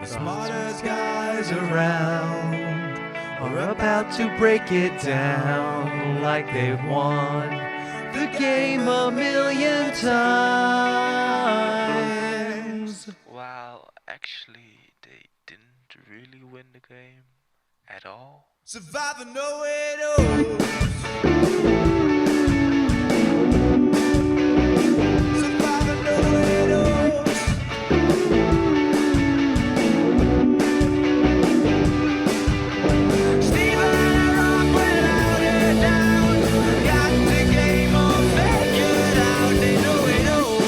Smartest guys around are about to break it down like they've won the game a million times. Well, actually, they didn't really win the game at all. Survivor know it knows. Survivor know it knows. Steven and Rob went out and down. Got the game all figured out. They know it knows.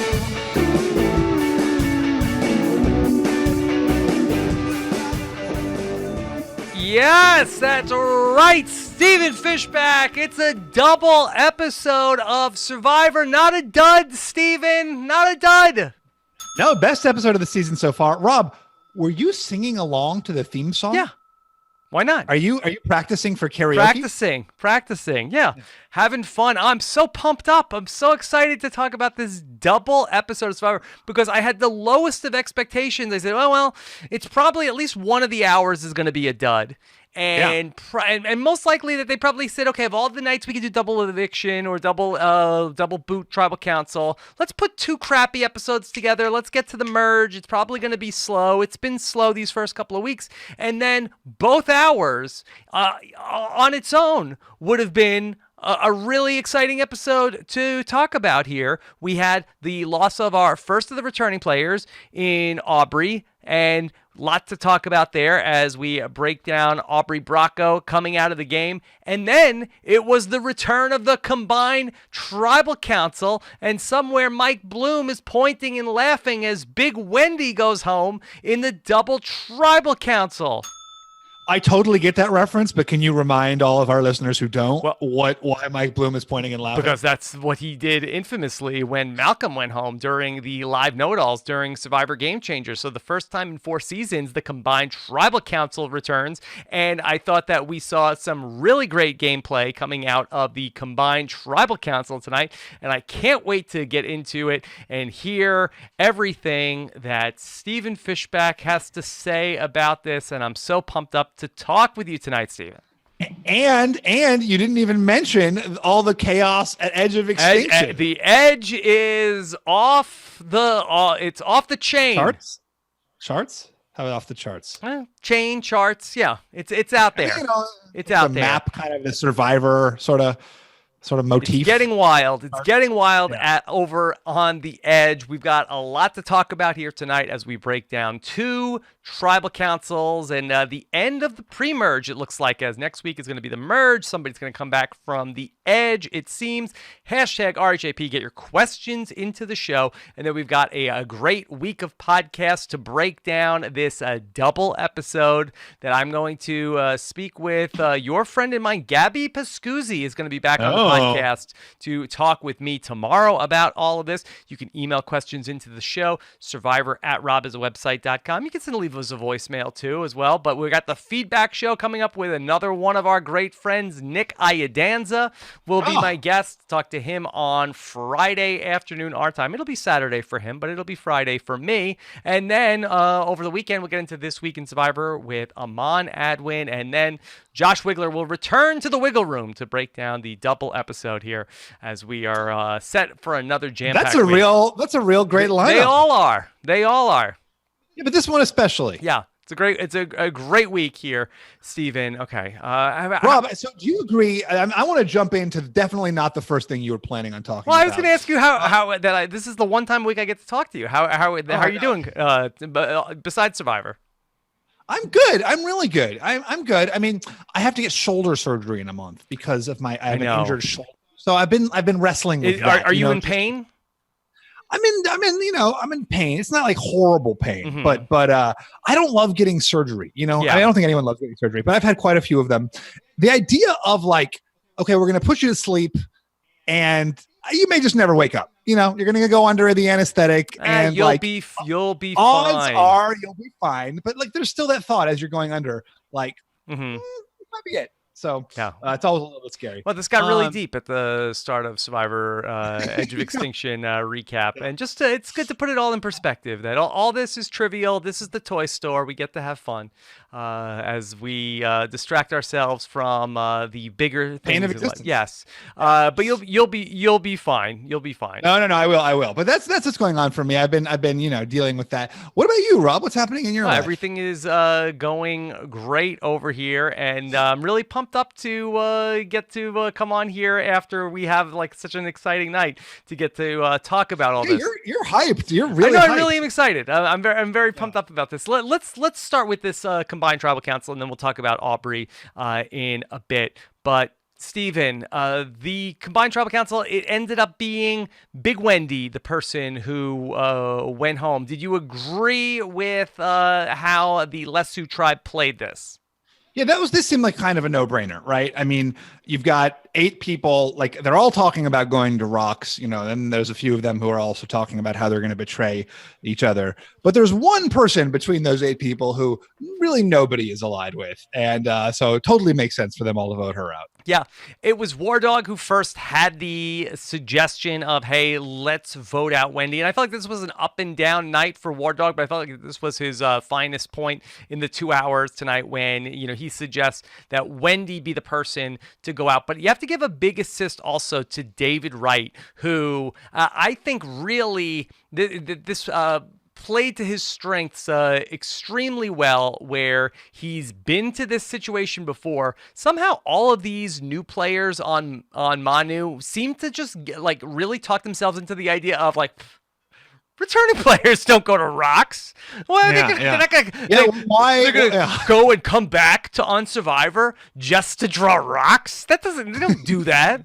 Yes, that's right, Stephen Fishback. It's a double episode of Survivor. Not a dud, Stephen. Not a dud. No, best episode of the season so far. Rob, were you singing along to the theme song? Yeah. Why not? Are you practicing for karaoke? Practicing. Yeah. Having fun. I'm so pumped up. I'm so excited to talk about this double episode of Survivor because I had the lowest of expectations. I said, oh, well, it's probably at least one of the hours is going to be a dud. And most likely that they probably said, okay, of all the nights we could do double eviction or double boot tribal council, let's put two crappy episodes together. Let's get to the merge. It's probably going to be slow. It's been slow these first couple of weeks. And then both hours on its own would have been a really exciting episode to talk about here. We had the loss of our first of the returning players in Aubrey, and lot to talk about there as we break down Aubrey Bracco coming out of the game. And then it was the return of the combined tribal council, and somewhere Mike Bloom is pointing and laughing as Big Wendy goes home in the double tribal council. I totally get that reference, but can you remind all of our listeners who don't why Mike Bloom is pointing and laughing? Because that's what he did infamously when Malcolm went home during the live know-it-alls during Survivor Game Changers. So the first time in 4 seasons, the combined tribal council returns, and I thought that we saw some really great gameplay coming out of the combined tribal council tonight, and I can't wait to get into it and hear everything that Stephen Fishback has to say about this, and I'm so pumped up to talk with you tonight, Stephen. And you didn't even mention all the chaos at Edge of Extinction. The Edge is off it's off the chain. Charts? How off the charts? Chain charts. Yeah, it's out there. It's out there. Map, kind of the Survivor sort of motif. It's getting wild. Over on the Edge. We've got a lot to talk about here tonight as we break down 2 tribal councils and the end of the pre-merge, it looks like, as next week is going to be the merge. Somebody's going to come back from the Edge, it seems. Hashtag RHAP, get your questions into the show. And then we've got a great week of podcasts to break down this double episode that I'm going to speak with your friend and mine, Gabby Pascuzzi, is going to be back on the podcast to talk with me tomorrow about all of this. You can email questions into the show, survivor@robisawebsite.com. You can send leave us a voicemail too as well. But we got the feedback show coming up with another one of our great friends, Nick Iadanza, will be my guest. Talk to him on Friday afternoon our time. It'll be Saturday for him, but it'll be Friday for me. And then over the weekend, we'll get into This Week in Survivor with Amon Adwin, and then Josh Wigler will return to the Wiggle Room to break down the double episode here as we are set for another jam-packed That's a week. real great lineup. They all are. Yeah, but this one especially. Yeah. It's a great week here, Stephen. Okay. Rob, so do you agree? I want to jump into definitely not the first thing you were planning on talking about. Well, I was going to ask you how this is the one time a week I get to talk to you. How are you doing besides Survivor? I'm good. I'm really good. I'm good. I mean, I have to get shoulder surgery in a month because of I have an injured shoulder. So I've been wrestling with that. Are you in pain? I'm in pain. It's not like horrible pain, but I don't love getting surgery. I don't think anyone loves getting surgery, but I've had quite a few of them. The idea of like, okay, we're going to put you to sleep and you may just never wake up. You're going to go under the anesthetic and you'll be fine. Odds are you'll be fine. But like, there's still that thought as you're going under, like, this might be it. So Yeah. it's always a little bit scary. Well, this got really deep at the start of Survivor Edge of Extinction recap. And just it's good to put it all in perspective that all this is trivial. This is the toy store. We get to have fun as we distract ourselves from the bigger Pain things of in life. existence. Yes. But you'll be fine. You'll be fine. No, I will. But that's what's going on for me. I've been dealing with that. What about you, Rob? What's happening in your life? Everything is going great over here, and I'm really pumped up to get to come on here after we have like such an exciting night to get to talk about all this. You're hyped. You're really. I hyped. know, I really am excited. I'm very pumped up about this. Let's start with this combined tribal council, and then we'll talk about Aubrey in a bit. But Steven, the combined tribal council, it ended up being Big Wendy, the person who went home. Did you agree with how the Lesu tribe played this? Yeah, this seemed like kind of a no-brainer, right? I mean, you've got 8 people, like they're all talking about going to rocks, and there's a few of them who are also talking about how they're going to betray each other. But there's one person between those 8 people who really nobody is allied with. And so it totally makes sense for them all to vote her out. Yeah, it was War Dog who first had the suggestion of, hey, let's vote out Wendy. And I felt like this was an up and down night for War Dog, but I felt like this was his finest point in the 2 hours tonight when, he suggests that Wendy be the person to go out. But you have to give a big assist also to David Wright, who I think really this played to his strengths extremely well, where he's been to this situation before. Somehow all of these new players on Manu seem to just really talk themselves into the idea of returning players don't go to rocks. Well, they're not gonna go and come back to on Survivor just to draw rocks. They don't do that.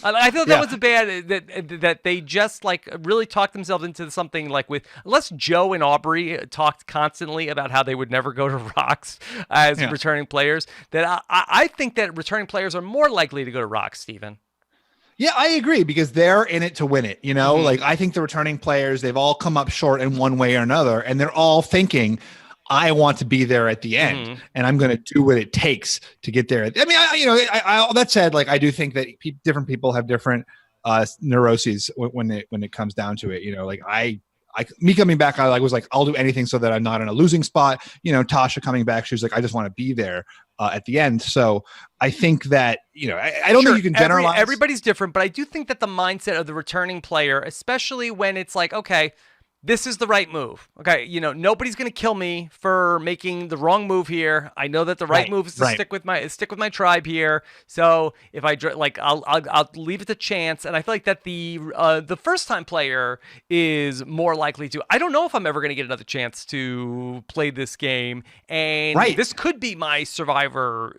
I feel that was a bad that they just really talked themselves into something unless Joe and Aubrey talked constantly about how they would never go to rocks as returning players. That I think that returning players are more likely to go to rocks, Steven. Yeah, I agree, because they're in it to win it. I think the returning players, they've all come up short in one way or another, and they're all thinking, I want to be there at the end, and I'm going to do what it takes to get there. I mean, I that said, I do think that different people have different neuroses when it comes down to it. Me coming back, I was I'll do anything so that I'm not in a losing spot. Tasha coming back, she was I just want to be there at the end. So I think that, I don't think you can generalize. Everybody's different, but I do think that the mindset of the returning player, especially when it's okay, this is the right move. Okay, nobody's going to kill me for making the wrong move here. I know that the right move is to stick with my tribe here. So if I'll leave it to chance. And I feel like that the first time player is more likely to. I don't know if I'm ever going to get another chance to play this game, and this could be my Survivor,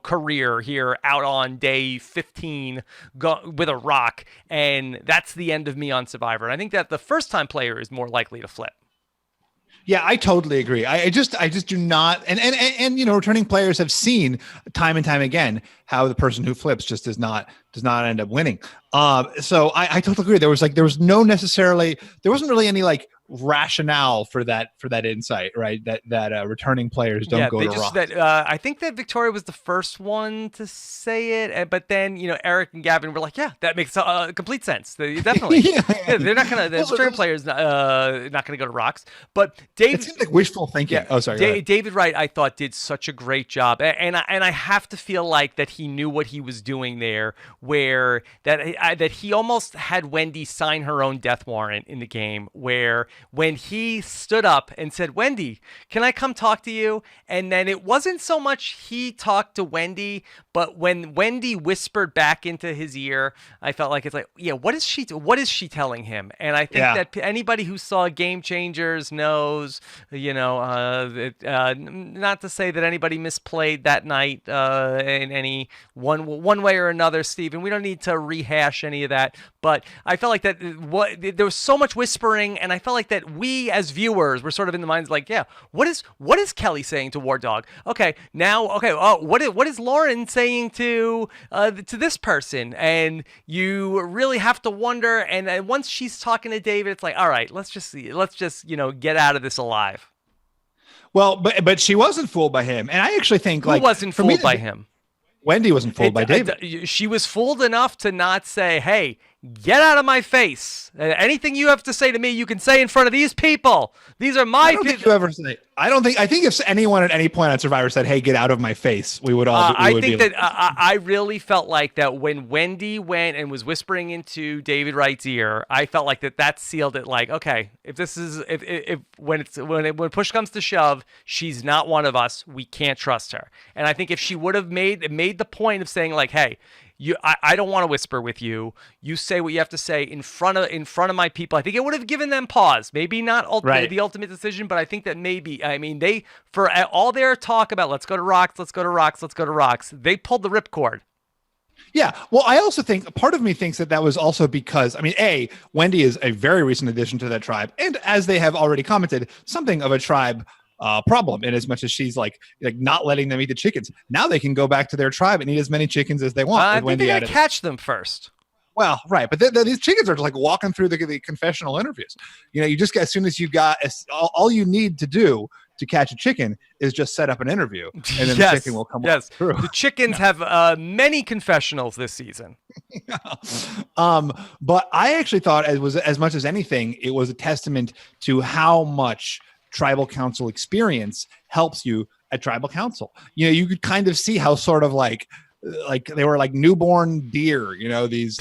career here out on day 15 with a rock, and that's the end of me on Survivor. And I think that the first time player is more likely to flip. Yeah, I totally agree. I just do not, and returning players have seen time and time again how the person who flips just does not end up winning. So I totally agree. There wasn't really any rationale for that insight, right? That returning players don't go to rock. I think that Victoria was the first one to say it, but then Eric and Gavin were like, yeah, that makes complete sense. Definitely, they're not gonna. The returning players not gonna go to rocks. But David, it seems like wishful thinking. Yeah, David Wright, I thought, did such a great job, and I have to feel like that he knew what he was doing there, where that he almost had Wendy sign her own death warrant in the game, where when he stood up and said, Wendy, can I come talk to you? And then it wasn't so much he talked to Wendy, but when Wendy whispered back into his ear, I felt like what is she telling him? And I think that anybody who saw Game Changers knows, not to say that anybody misplayed that night in any one way or another, Stephen. We don't need to rehash any of that, but I felt like that there was so much whispering, and I felt like that we as viewers were sort of in the minds what is Kelly saying to War Dog? Okay, what is Lauren saying to this person? And you really have to wonder. And once she's talking to David, it's all right, let's just get out of this alive. Well, but she wasn't fooled by him, and I actually think who wasn't fooled by him? Wendy wasn't fooled by David. She was fooled enough to not say, hey, get out of my face. Anything you have to say to me, you can say in front of these people. These are my people. I don't think you ever say. I think if anyone at any point on Survivor said, "Hey, get out of my face," we would all. I really felt like that when Wendy went and was whispering into David Wright's ear. I felt like that sealed it. Like, okay, if this is when push comes to shove, she's not one of us. We can't trust her. And I think if she would have made the point of saying like, hey. I don't want to whisper with you. You say what you have to say in front of my people. I think it would have given them pause. Maybe not the ultimate decision, but I think that maybe. I mean, they for all their talk about let's go to rocks, they pulled the ripcord. Yeah. Well, I also think part of me thinks that was also because, I mean, Wendy is a very recent addition to that tribe, and as they have already commented, something of a tribe problem in as much as she's like not letting them eat the chickens. Now they can go back to their tribe and eat as many chickens as they want. I think they gotta catch them first. Well, right, but these chickens are just like walking through the confessional interviews. You just get, as soon as you got all you need to do to catch a chicken is just set up an interview, and then the chicken will come through. The chickens have many confessionals this season. But I actually thought it was, as much as anything, it was a testament to how much tribal council experience helps you at tribal council. You could kind of see how sort of like they were like newborn deer, these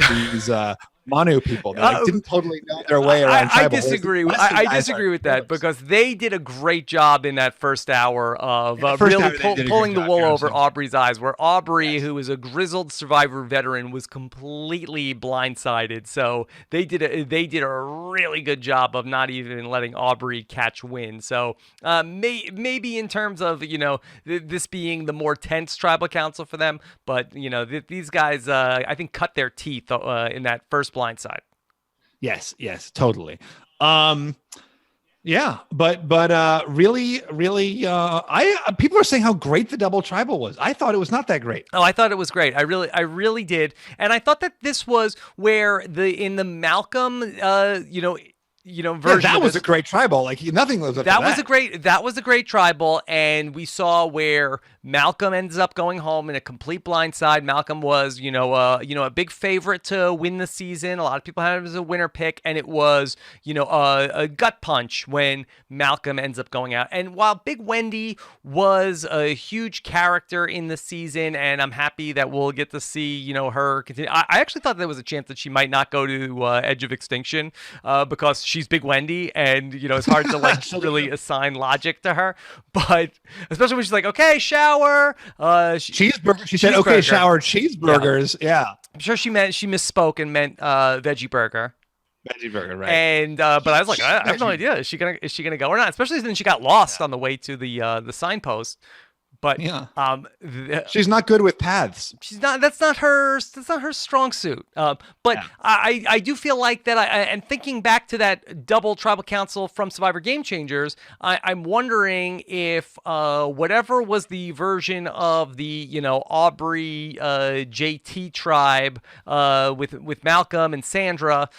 Manu people that didn't totally know their way around tribal. I disagree with that because they did a great job in that first hour of really pulling the wool over Aubrey's eyes, where Aubrey, who is a grizzled Survivor veteran, was completely blindsided. So they did a really good job of not even letting Aubrey catch wind. So maybe in terms of this being the more tense tribal council for them, but these guys I think cut their teeth in that first blindside. Yes, totally. Yeah, but really, people are saying how great the double tribal was. I thought it was not that great. Oh, I thought it was great. I really did. And I thought that this was where in the Malcolm version. That was a great tribal. Like nothing lives up to that. That was a great tribal, and we saw where Malcolm ends up going home in a complete blindside. Malcolm was, a big favorite to win the season. A lot of people had him as a winner pick, and it was, a gut punch when Malcolm ends up going out. And while Big Wendy was a huge character in the season, and I'm happy that we'll get to see, her continue. I actually thought there was a chance that she might not go to Edge of Extinction because she's Big Wendy, and it's hard to really assign logic to her. But especially when she's like, okay, shower. Cheeseburger. She said, okay, shower, cheeseburgers. Yeah. I'm sure she misspoke and meant veggie burger. Veggie burger, right? And but I was like, I have no idea. Is she gonna go or not? Especially since she got lost on the way to the signpost. But she's not good with paths. She's not. That's not her strong suit. But I do feel like that. And thinking back to that double tribal council from Survivor Game Changers, I'm wondering if whatever was the version of the Aubrey JT tribe with Malcolm and Sandra,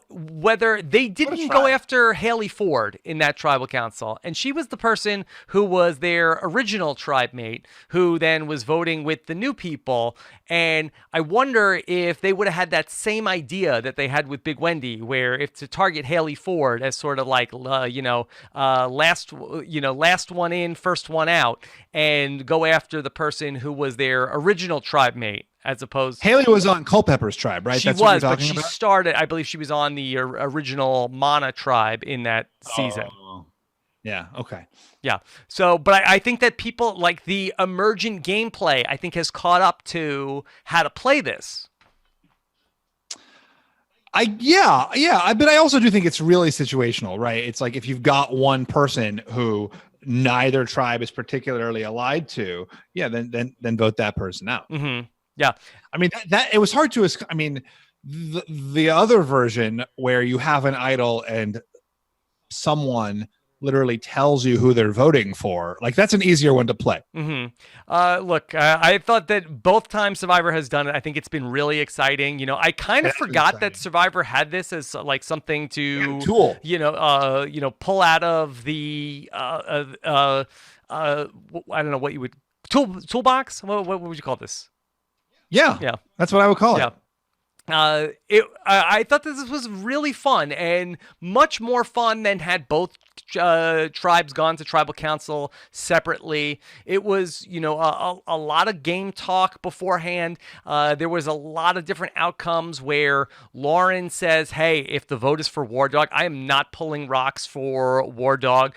whether they didn't go after Haley Ford in that tribal council, and she was the person who was their original tribe mate, who then was voting with the new people. And I wonder if they would have had that same idea that they had with Big Wendy, where if to target Haley Ford as sort of like last one in, first one out, and go after the person who was their original tribe mate. As opposed, Haley was on Culpepper's tribe, right? That's what you're talking about? Started. I believe she was on the original Mana tribe in that season. Yeah. Okay. Yeah. So, but I think that people like the emergent gameplay, I think, has caught up to how to play this. But I also do think it's really situational, right? It's like if you've got one person who neither tribe is particularly allied to, then vote that person out. Mm-hmm. Yeah. I mean, that it was hard to. I mean, the other version where you have an idol and someone literally tells you who they're voting for, like that's an easier one to play. Mm-hmm. Look, I thought that both times Survivor has done it, I think it's been really exciting. I kind of forgot that Survivor had this as like something to tool, pull out of the I don't know what you would toolbox. What would you call this? Yeah. Yeah. That's what I would call Yeah. it. I thought that this was really fun and much more fun than had both tribes gone to tribal council separately. It was, a lot of game talk beforehand. There was a lot of different outcomes where Lauren says, hey, if the vote is for War Dog, I am not pulling rocks for War Dog.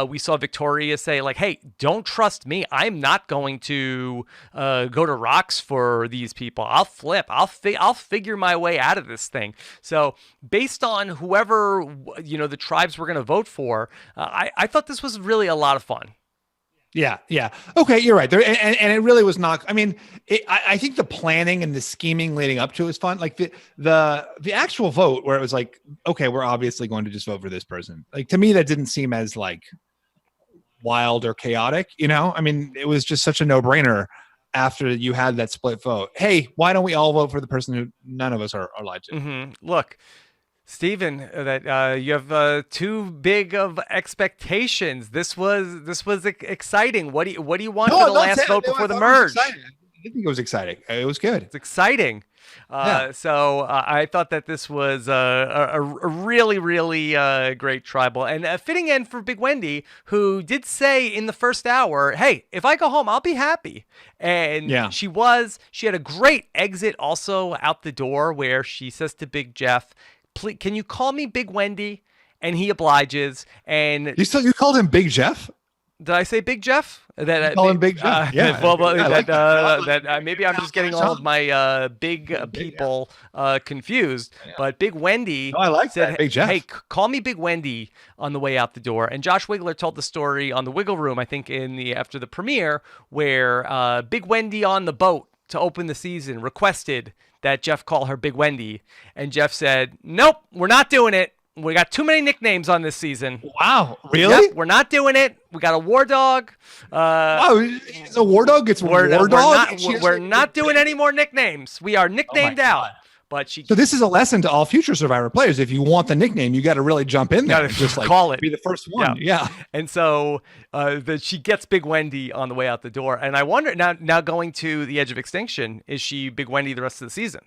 We saw Victoria say, like, hey, don't trust me. I'm not going to go to rocks for these people. I'll flip. I'll figure my way out of this thing. So based on whoever, the tribes were going to vote for, I thought this was really a lot of fun. Yeah. Okay, you're right. There, and it really was not. I mean, I think the planning and the scheming leading up to it was fun. Like the actual vote, where it was like, okay, we're obviously going to just vote for this person. Like, to me, that didn't seem as like wild or chaotic. I mean, it was just such a no-brainer after you had that split vote. Hey, why don't we all vote for the person who none of us are allowed to? Mm-hmm. Look, Stephen, that you have too big of expectations. This was exciting. What do you want for the last vote before the merge? I think it was exciting. It was good. It's exciting. So I thought that this was a really, really great tribal and a fitting end for Big Wendy, who did say in the first hour, hey, if I go home, I'll be happy. And she had a great exit also out the door where she says to Big Jeff, please, can you call me Big Wendy? And he obliges. And you called him Big Jeff? Did I say Big Jeff? Call him Big Jeff. Maybe I'm just getting all of my big people confused. Yeah. But Big Wendy said, that, Big Jeff. Hey, call me Big Wendy on the way out the door. And Josh Wigler told the story on the Wiggle Room, I think after the premiere, where Big Wendy on the boat to open the season requested that Jeff call her Big Wendy. And Jeff said, nope, we're not doing it. We got too many nicknames on this season. Wow, really? Yep, we're not doing it. We got a War Dog. It's a War Dog? It's War Dog? We're not doing any more nicknames. We are nicknamed out. But so this is a lesson to all future Survivor players. If you want the nickname, you got to really jump in there. Just like call it. Be the first one. Yeah. And so she gets Big Wendy on the way out the door. And I wonder, now going to the edge of extinction, is she Big Wendy the rest of the season?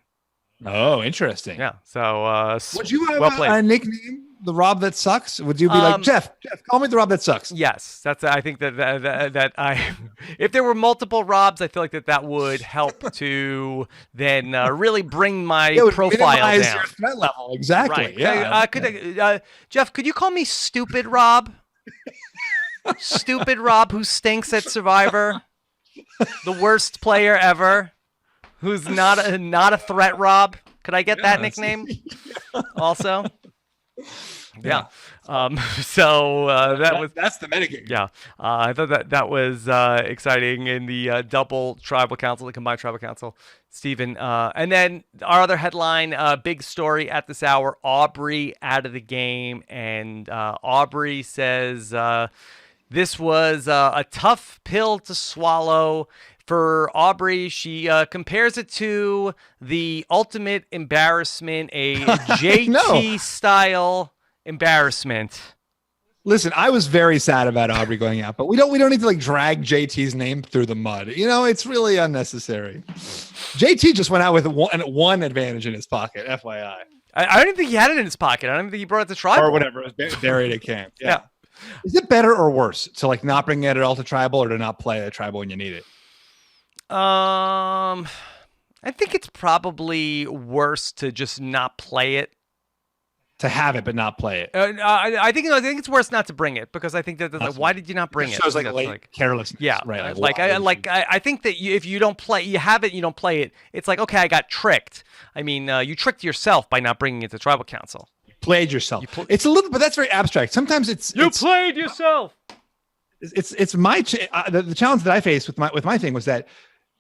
Oh, interesting. Yeah. So would you have a nickname, the Rob that sucks? Would you be like, Jeff, call me the Rob that sucks? Yes. That's. I think that I, if there were multiple Robs, I feel like that would help to then really bring my profile down. Your threat level. Exactly. Right. Yeah. Jeff, could you call me Stupid Rob? Stupid Rob, who stinks at Survivor, the worst player ever. Who's not a threat, Rob? Could I get that nickname also? Yeah. So that's the metagame. Yeah. I thought that was exciting in the double tribal council, the combined tribal council, Stephen. And then our other headline, big story at this hour, Aubrey out of the game. And Aubrey says this was a tough pill to swallow. For Aubrey, she compares it to the ultimate embarrassment, a JT-style embarrassment. Listen, I was very sad about Aubrey going out, but we don't need to like drag JT's name through the mud. It's really unnecessary. JT just went out with one advantage in his pocket, FYI. I don't think he had it in his pocket. I don't think he brought it to tribal. Or whatever, it was buried at camp. Yeah. Is it better or worse to like not bring it at all to tribal or to not play at tribal when you need it? I think it's probably worse to just not play it. To have it but not play it. I think it's worse not to bring it because I think that like, why did you not bring it? Shows like carelessness. Yeah, right. I think that if you don't play, you have it, you don't play it. It's like, okay, I got tricked. I mean, you tricked yourself by not bringing it to tribal council. You played yourself. It's a little, but that's very abstract. Sometimes it's played yourself. It's my the challenge that I faced with my thing was that.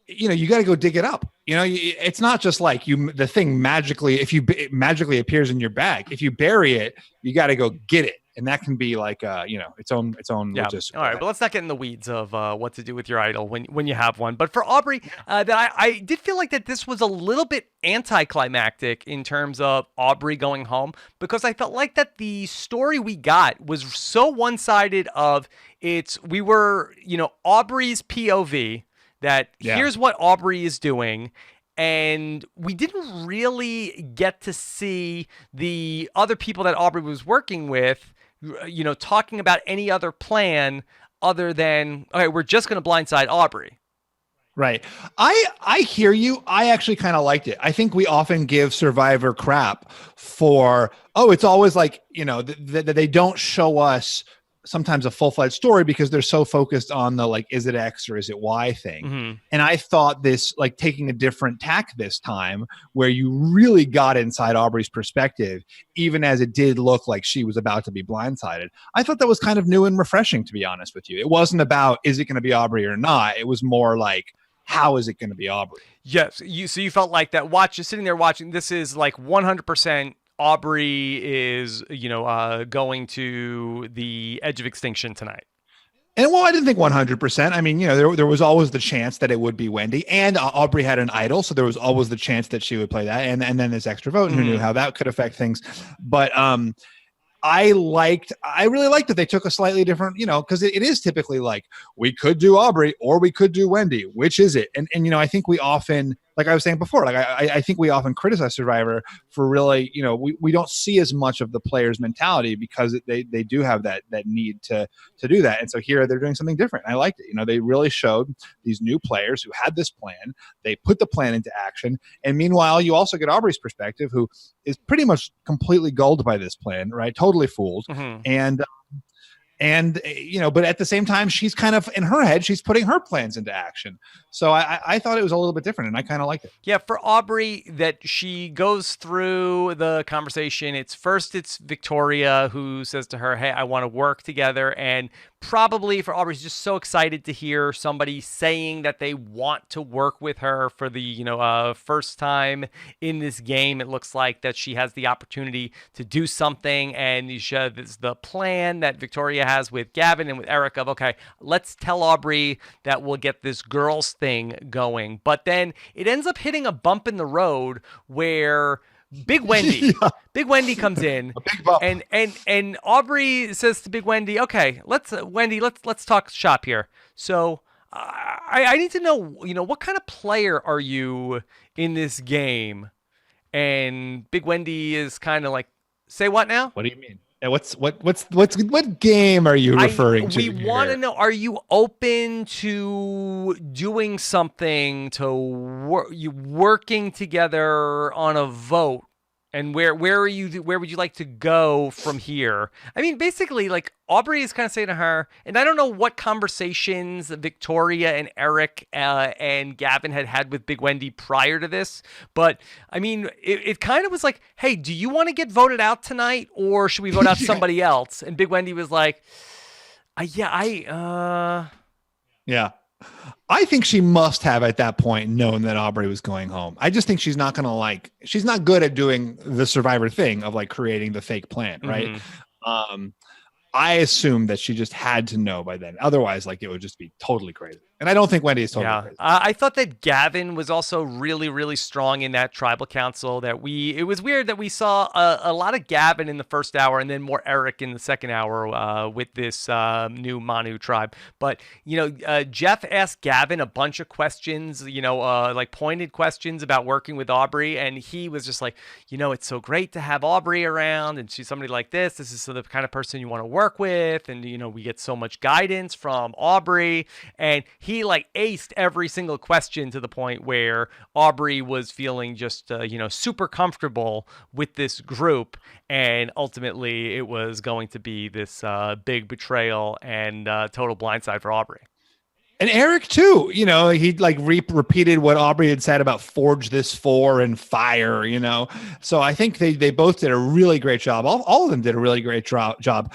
You got to go dig it up. It's not just like the thing magically, it magically appears in your bag. If you bury it, you got to go get it. And that can be like, its own logistical. All right. But let's not get in the weeds of what to do with your idol when you have one. But for Aubrey, that I did feel like that this was a little bit anticlimactic in terms of Aubrey going home, because I felt like that the story we got was so one-sided of Aubrey's POV. that Yeah. here's what Aubrey is doing. And we didn't really get to see the other people that Aubrey was working with, talking about any other plan other than, okay, we're just going to blindside Aubrey. Right. I hear you. I actually kind of liked it. I think we often give Survivor crap for, it's always like, that they don't show us sometimes a full-fledged story because they're so focused on the, like, is it X or is it Y thing. Mm-hmm. And I thought this, like, taking a different tack this time where you really got inside Aubrey's perspective, even as it did look like she was about to be blindsided. I thought that was kind of new and refreshing, to be honest with you. It wasn't about, is it going to be Aubrey or not? It was more like, how is it going to be Aubrey? Yes. So you felt like that just sitting there watching, this is like 100% Aubrey is, going to the edge of extinction tonight. And I didn't think 100%. I mean, there was always the chance that it would be Wendy, and Aubrey had an idol. So there was always the chance that she would play that. And then this extra vote, and who knew how that could affect things. But, I really liked that they took a slightly different, because it is typically like, we could do Aubrey or we could do Wendy. Which is it? And I think we often, like I was saying before, like I think we often criticize Survivor for really, we don't see as much of the players' mentality because they do have that need to do that. And so here they're doing something different. I liked it. They really showed these new players who had this plan. They put the plan into action. And meanwhile, you also get Aubrey's perspective, who is pretty much completely gulled by this plan, right? Totally fooled. Mm-hmm. And but at the same time, she's kind of, in her head, she's putting her plans into action. So I thought it was a little bit different, and I kind of liked it. Yeah, for Aubrey, that she goes through the conversation. It's Victoria who says to her, hey, I want to work together. And probably for Aubrey, she's just so excited to hear somebody saying that they want to work with her for the first time in this game. It looks like that she has the opportunity to do something, and this is the plan that Victoria has with Gavin and with Eric of, okay, let's tell Aubrey that we'll get this girls thing going. But then it ends up hitting a bump in the road where Big Wendy, Big Wendy comes in, and Aubrey says to Big Wendy, okay, let's talk shop here. So I need to know, what kind of player are you in this game? And Big Wendy is kind of like, say what now? What do you mean? And what game are you referring to? We want to know, are you open to doing something, to working together on a vote? And where would you like to go from here? I mean, basically, like, Aubrey is kind of saying to her, and I don't know what conversations Victoria and Eric and Gavin had with Big Wendy prior to this, but I mean, it kind of was like, hey, do you want to get voted out tonight, or should we vote out somebody else? And Big Wendy was like, yeah. I think she must have at that point known that Aubrey was going home. I just think she's not good at doing the Survivor thing of, like, creating the fake plan, right? Mm-hmm. I assume that she just had to know by then. Otherwise, like, it would just be totally crazy. And I don't think Wendy is totally crazy. I thought that Gavin was also really, really strong in that tribal council. It was weird that we saw a lot of Gavin in the first hour and then more Eric in the second hour with this new Manu tribe. But, Jeff asked Gavin a bunch of questions, like pointed questions about working with Aubrey. And he was just like, it's so great to have Aubrey around. And she's somebody like this. This is the kind of person you want to work with. And, we get so much guidance from Aubrey. And he, like, aced every single question to the point where Aubrey was feeling just, super comfortable with this group. And ultimately, it was going to be this big betrayal and total blindside for Aubrey. And Eric too, he like repeated what Aubrey had said about forge this for and fire, So I think they both did a really great job. All of them did a really great job.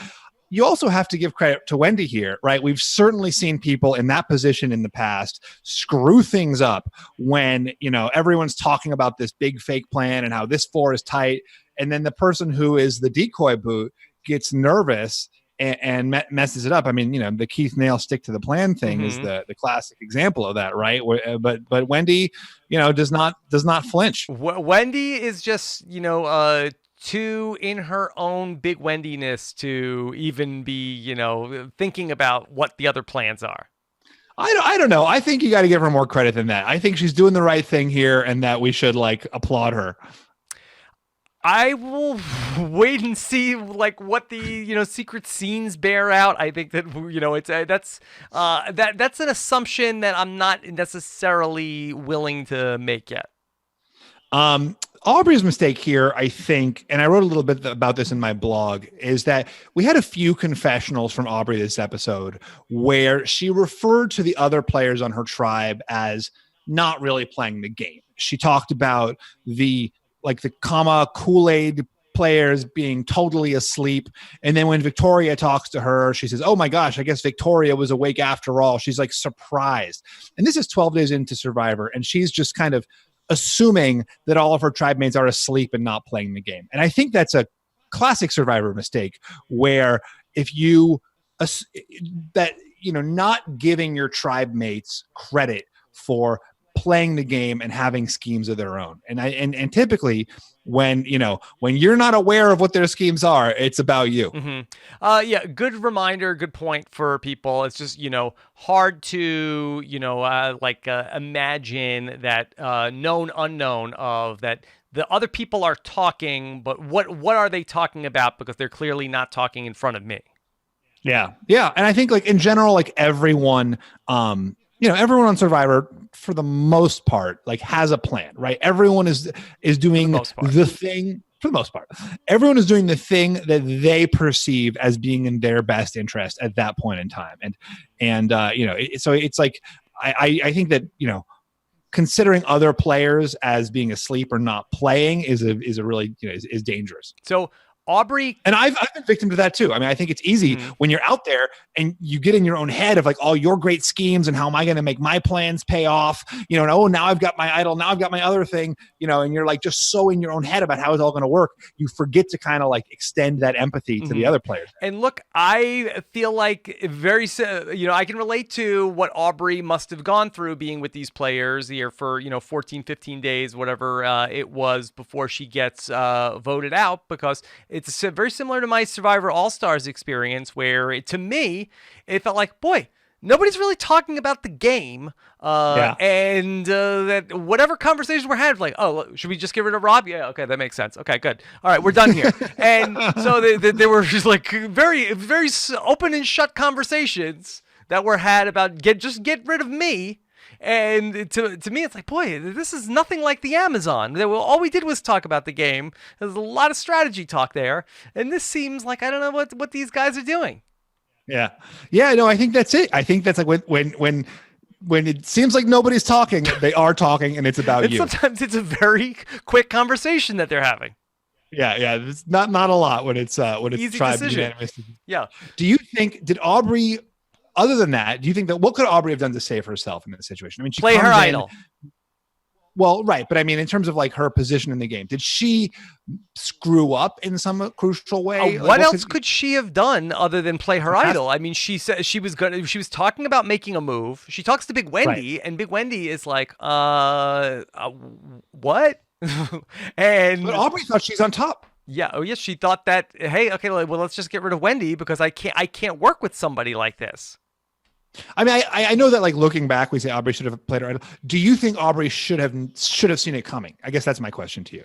You also have to give credit to Wendy here, right? We've certainly seen people in that position in the past screw things up when, everyone's talking about this big fake plan and how this floor is tight. And then the person who is the decoy boot gets nervous and messes it up. I mean, the Keith Nail stick to the plan thing is the classic example of that, right? But Wendy, does not flinch. Wendy is just, too in her own Big Wendy-ness to even be, thinking about what the other plans are. I don't know. I think you got to give her more credit than that. I think she's doing the right thing here, and that we should like applaud her. I will wait and see like what the secret scenes bear out. I think that it's that's an assumption that I'm not necessarily willing to make yet. Aubrey's mistake here, I think, and I wrote a little bit about this in my blog, is that we had a few confessionals from Aubrey this episode where she referred to the other players on her tribe as not really playing the game. She talked about the comma Kool-Aid players being totally asleep. And then when Victoria talks to her, she says, oh my gosh, I guess Victoria was awake after all. She's like surprised. And this is 12 days into Survivor. And she's just kind of assuming that all of her tribe mates are asleep and not playing the game. And I think that's a classic Survivor mistake where if you, not giving your tribe mates credit for playing the game and having schemes of their own. And typically when you're not aware of what their schemes are, it's about you. Mm-hmm. Good reminder, good point for people. It's just, hard to, imagine that known unknown of that the other people are talking, but what are they talking about? Because they're clearly not talking in front of me. Yeah. Yeah. And I think like in general, like everyone, everyone on Survivor for the most part, like has a plan, right? Everyone is doing the thing for the most part. Everyone is doing the thing that they perceive as being in their best interest at that point in time. So it's like, I think that, considering other players as being asleep or not playing is a really, is dangerous. So Aubrey, and I've been victim to that too. I mean, I think it's easy when you're out there and you get in your own head of like all your great schemes and how am I going to make my plans pay off? And now I've got my idol, now I've got my other thing, and you're like just so in your own head about how it's all going to work. You forget to kind of like extend that empathy to the other players. And look, I feel like I can relate to what Aubrey must have gone through being with these players here for 14, 15 days, whatever it was before she gets voted out, because it's very similar to my Survivor All-Stars experience where, to me, it felt like, boy, nobody's really talking about the game. And that whatever conversations we're having, like, oh, should we just get rid of Rob? Yeah, okay, that makes sense. Okay, good. All right, we're done here. And so they were just like very, very open and shut conversations that were had about just get rid of me. And to me, it's like, boy, this is nothing like the Amazon. All we did was talk about the game. There's a lot of strategy talk there. And this seems like, I don't know what these guys are doing. Yeah. Yeah, no, I think that's it. I think that's like when it seems like nobody's talking, they are talking, and it's about you. Sometimes it's a very quick conversation that they're having. Yeah. It's not a lot when it's easy tribe decision. unanimous. Yeah. Do you think, did Aubrey... Other than that, do you think that what could Aubrey have done to save herself in this situation? I mean, she play her idol. Well, right, but I mean, in terms of like her position in the game, did she screw up in some crucial way? What else could she have done other than play her idol? I mean, she said she was talking about making a move. She talks to Big Wendy, and Big Wendy is like, what? But Aubrey thought she's on top. Yeah. Oh, yes. She thought that. Hey, okay. Well, let's just get rid of Wendy because I can't work with somebody like this. I mean, I know that like looking back, we say Aubrey should have played her idol. Do you think Aubrey should have seen it coming? I guess that's my question to you.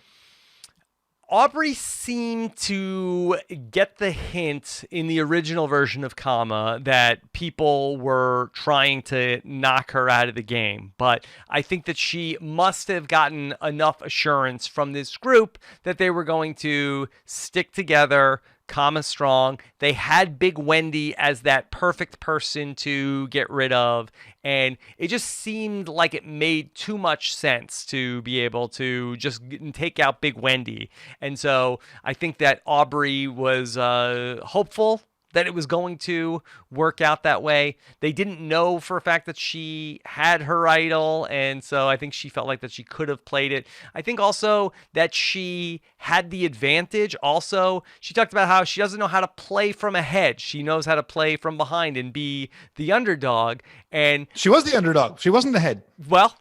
Aubrey seemed to get the hint in the original version of Kama that people were trying to knock her out of the game. But I think that she must have gotten enough assurance from this group that they were going to stick together, Kama strong. They had Big Wendy as that perfect person to get rid of. And it just seemed like it made too much sense to be able to just take out Big Wendy. And so I think that Aubrey was hopeful that it was going to work out that way. They didn't know for a fact that she had her idol, and so I think she felt like that she could have played it. I think also that she had the advantage. Also, she talked about how she doesn't know how to play from ahead. She knows how to play from behind and be the underdog. And she was the underdog. She wasn't the head. Well,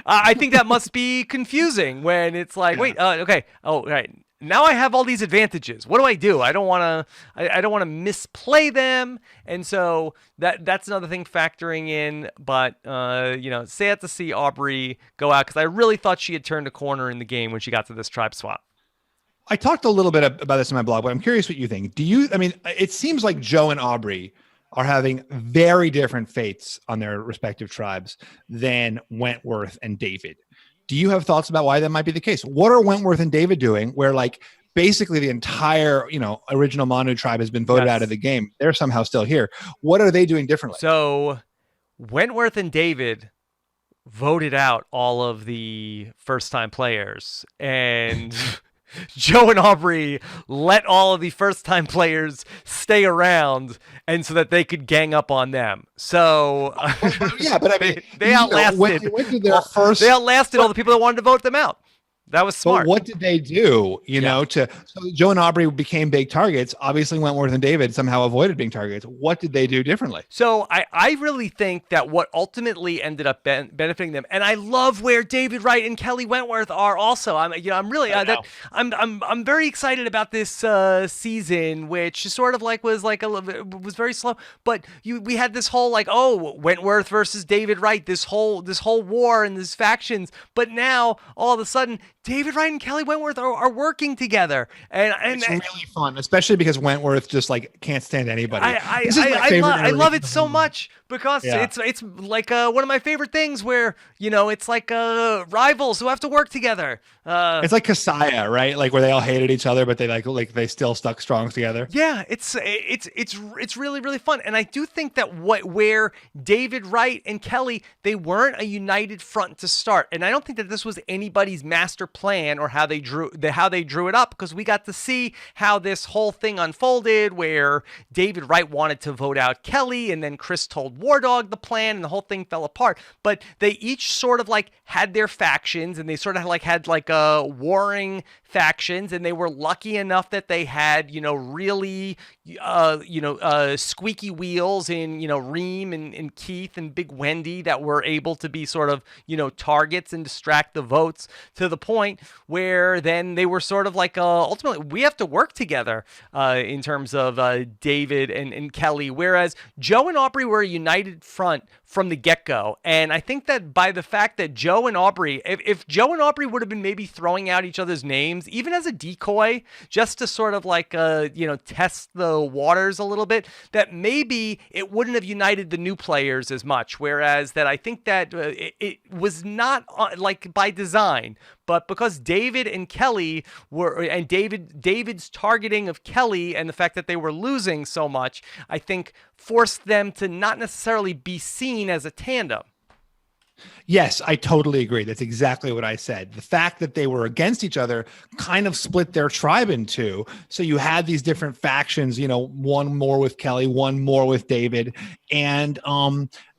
I think that must be confusing when it's like, wait, okay, oh, right. now I have all these advantages. What do? I don't want to misplay them, and so that's another thing factoring in. But sad to see Aubrey go out because I really thought she had turned a corner in the game when she got to this tribe swap. I talked a little bit about this in my blog, but I'm curious what you think. It seems like Joe and Aubrey are having very different fates on their respective tribes than Wentworth and David. Do you have thoughts about why that might be the case? What are Wentworth and David doing where like basically the entire, original Manu tribe has been voted out of the game? They're somehow still here. What are they doing differently? So Wentworth and David voted out all of the first-time players, and Joe and Aubrey let all of the first-time players stay around, and so that they could gang up on them. So yeah, but I mean, they outlasted. They outlasted all the people that wanted to vote them out. That was smart. But what did they do? So Joe and Aubrey became big targets. Obviously, Wentworth and David somehow avoided being targets. What did they do differently? So I really think that what ultimately ended up benefiting them, and I love where David Wright and Kelly Wentworth are also. I'm very excited about this season, which sort of was very slow. But we had this whole Wentworth versus David Wright, this whole war and these factions. But now all of a sudden, David Wright and Kelly Wentworth are working together, and it's really fun, especially because Wentworth just can't stand anybody. I love it so much because it's like one of my favorite things where it's like rivals who have to work together. It's like Kasaya, right? Like where they all hated each other, but they they still stuck strong together. Yeah, it's really, really fun, and I do think that where David Wright and Kelly, they weren't a united front to start, and I don't think that this was anybody's master plan or how they drew it up, because we got to see how this whole thing unfolded, where David Wright wanted to vote out Kelly, and then Chris told War Dog the plan, and the whole thing fell apart. But they each sort of had their factions, and they sort of had warring factions, and they were lucky enough that they had really squeaky wheels in Reem and Keith and Big Wendy that were able to be sort of targets and distract the votes, to the point where then they were sort of ultimately we have to work together in terms of David and Kelly, whereas Joe and Aubrey were a united front from the get-go. And I think that by the fact that Joe and Aubrey, if Joe and Aubrey would have been maybe throwing out each other's names, even as a decoy, just to sort of test the waters a little bit, that maybe it wouldn't have united the new players as much. Whereas that I think that it was not by design, but because David and Kelly and David's targeting of Kelly and the fact that they were losing so much, I think forced them to not necessarily be seen as a tandem. Yes, I totally agree. That's exactly what I said. The fact that they were against each other kind of split their tribe in two. So you had these different factions, one more with Kelly, one more with David. And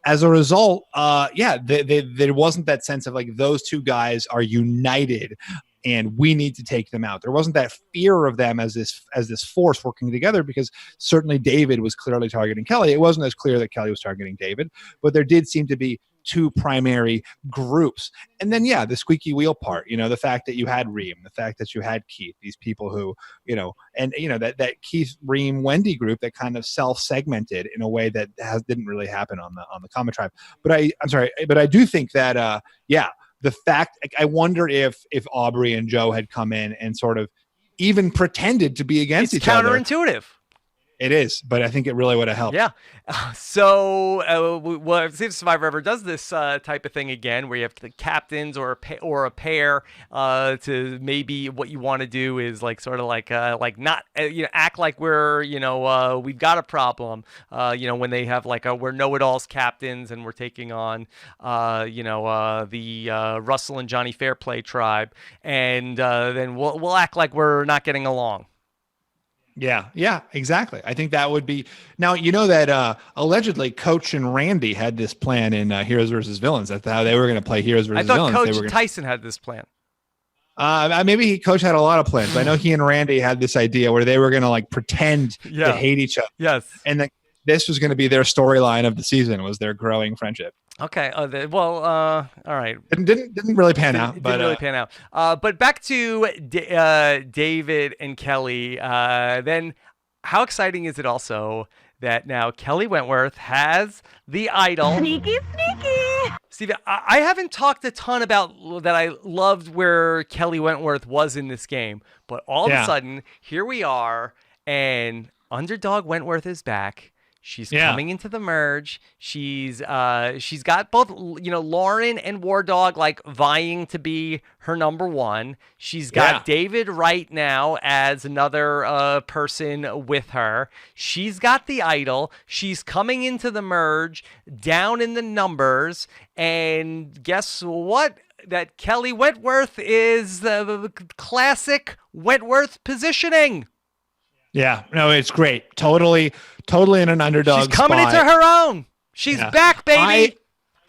as a result, there wasn't that sense of those two guys are united and we need to take them out. There wasn't that fear of them as this force working together, because certainly David was clearly targeting Kelly. It wasn't as clear that Kelly was targeting David, but there did seem to be two primary groups. And then, the squeaky wheel part, the fact that you had Reem, the fact that you had Keith, these people who, that Keith, Reem, Wendy group that kind of self-segmented in a way that didn't really happen on the Common Tribe. But I do think that, the fact, I wonder if Aubrey and Joe had come in and sort of even pretended to be against each other. It's counterintuitive. It is, but I think it really would have helped. Yeah. So, see if Survivor ever does this type of thing again, where you have the captains or a pair. To maybe what you want to do is not act like we're we've got a problem. When they have we're know-it-alls captains and we're taking on the Russell and Johnny Fairplay tribe, and then we'll act like we're not getting along. Yeah, exactly. I think that would be now. That allegedly Coach and Randy had this plan in Heroes versus Villains. That's how they were going to play Heroes versus Villains. I thought Coach Tyson had this plan. Maybe Coach had a lot of plans, but I know he and Randy had this idea where they were going to pretend to hate each other. Yes, and this was going to be their storyline of the season, was their growing friendship. Okay. All right. Didn't really pan out, It but didn't really pan out. But back to David and Kelly. Then, how exciting is it also that now Kelly Wentworth has the idol? Sneaky, sneaky. Steve, I haven't talked a ton about that. I loved where Kelly Wentworth was in this game, but all of a sudden, here we are, and Underdog Wentworth is back. She's coming into the merge. She's got both, Lauren and War Dog like vying to be her number one. She's got David right now as another person with her. She's got the idol. She's coming into the merge down in the numbers. And guess what? That Kelly Wentworth is the classic Wentworth positioning. Yeah, no, it's great. Totally in an underdog. She's coming spot. into her own. She's back, baby.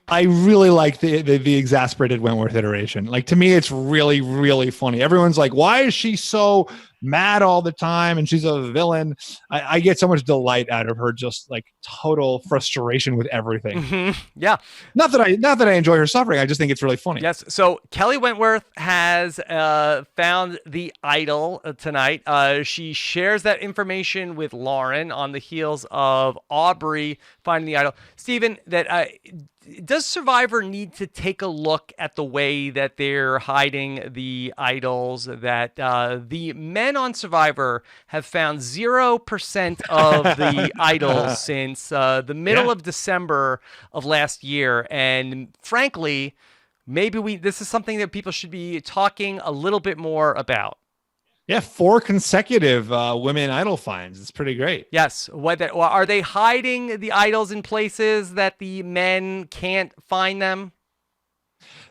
I really like the exasperated Wentworth iteration. Like, to me, it's really, really funny. Everyone's like, why is she so mad all the time? And she's a villain. I get so much delight out of her, just like total frustration with everything. Mm-hmm. Yeah. Not that I enjoy her suffering. I just think it's really funny. Yes. So Kelly Wentworth has found the idol tonight. She shares that information with Lauren on the heels of Aubrey finding the idol. Steven, does Survivor need to take a look at the way that they're hiding the idols? That the men on Survivor have found 0% of the idols since the middle of December of last year. And frankly, maybe this is something that people should be talking a little bit more about. Yeah, 4 consecutive women idol finds. It's pretty great. Yes. Are they hiding the idols in places that the men can't find them?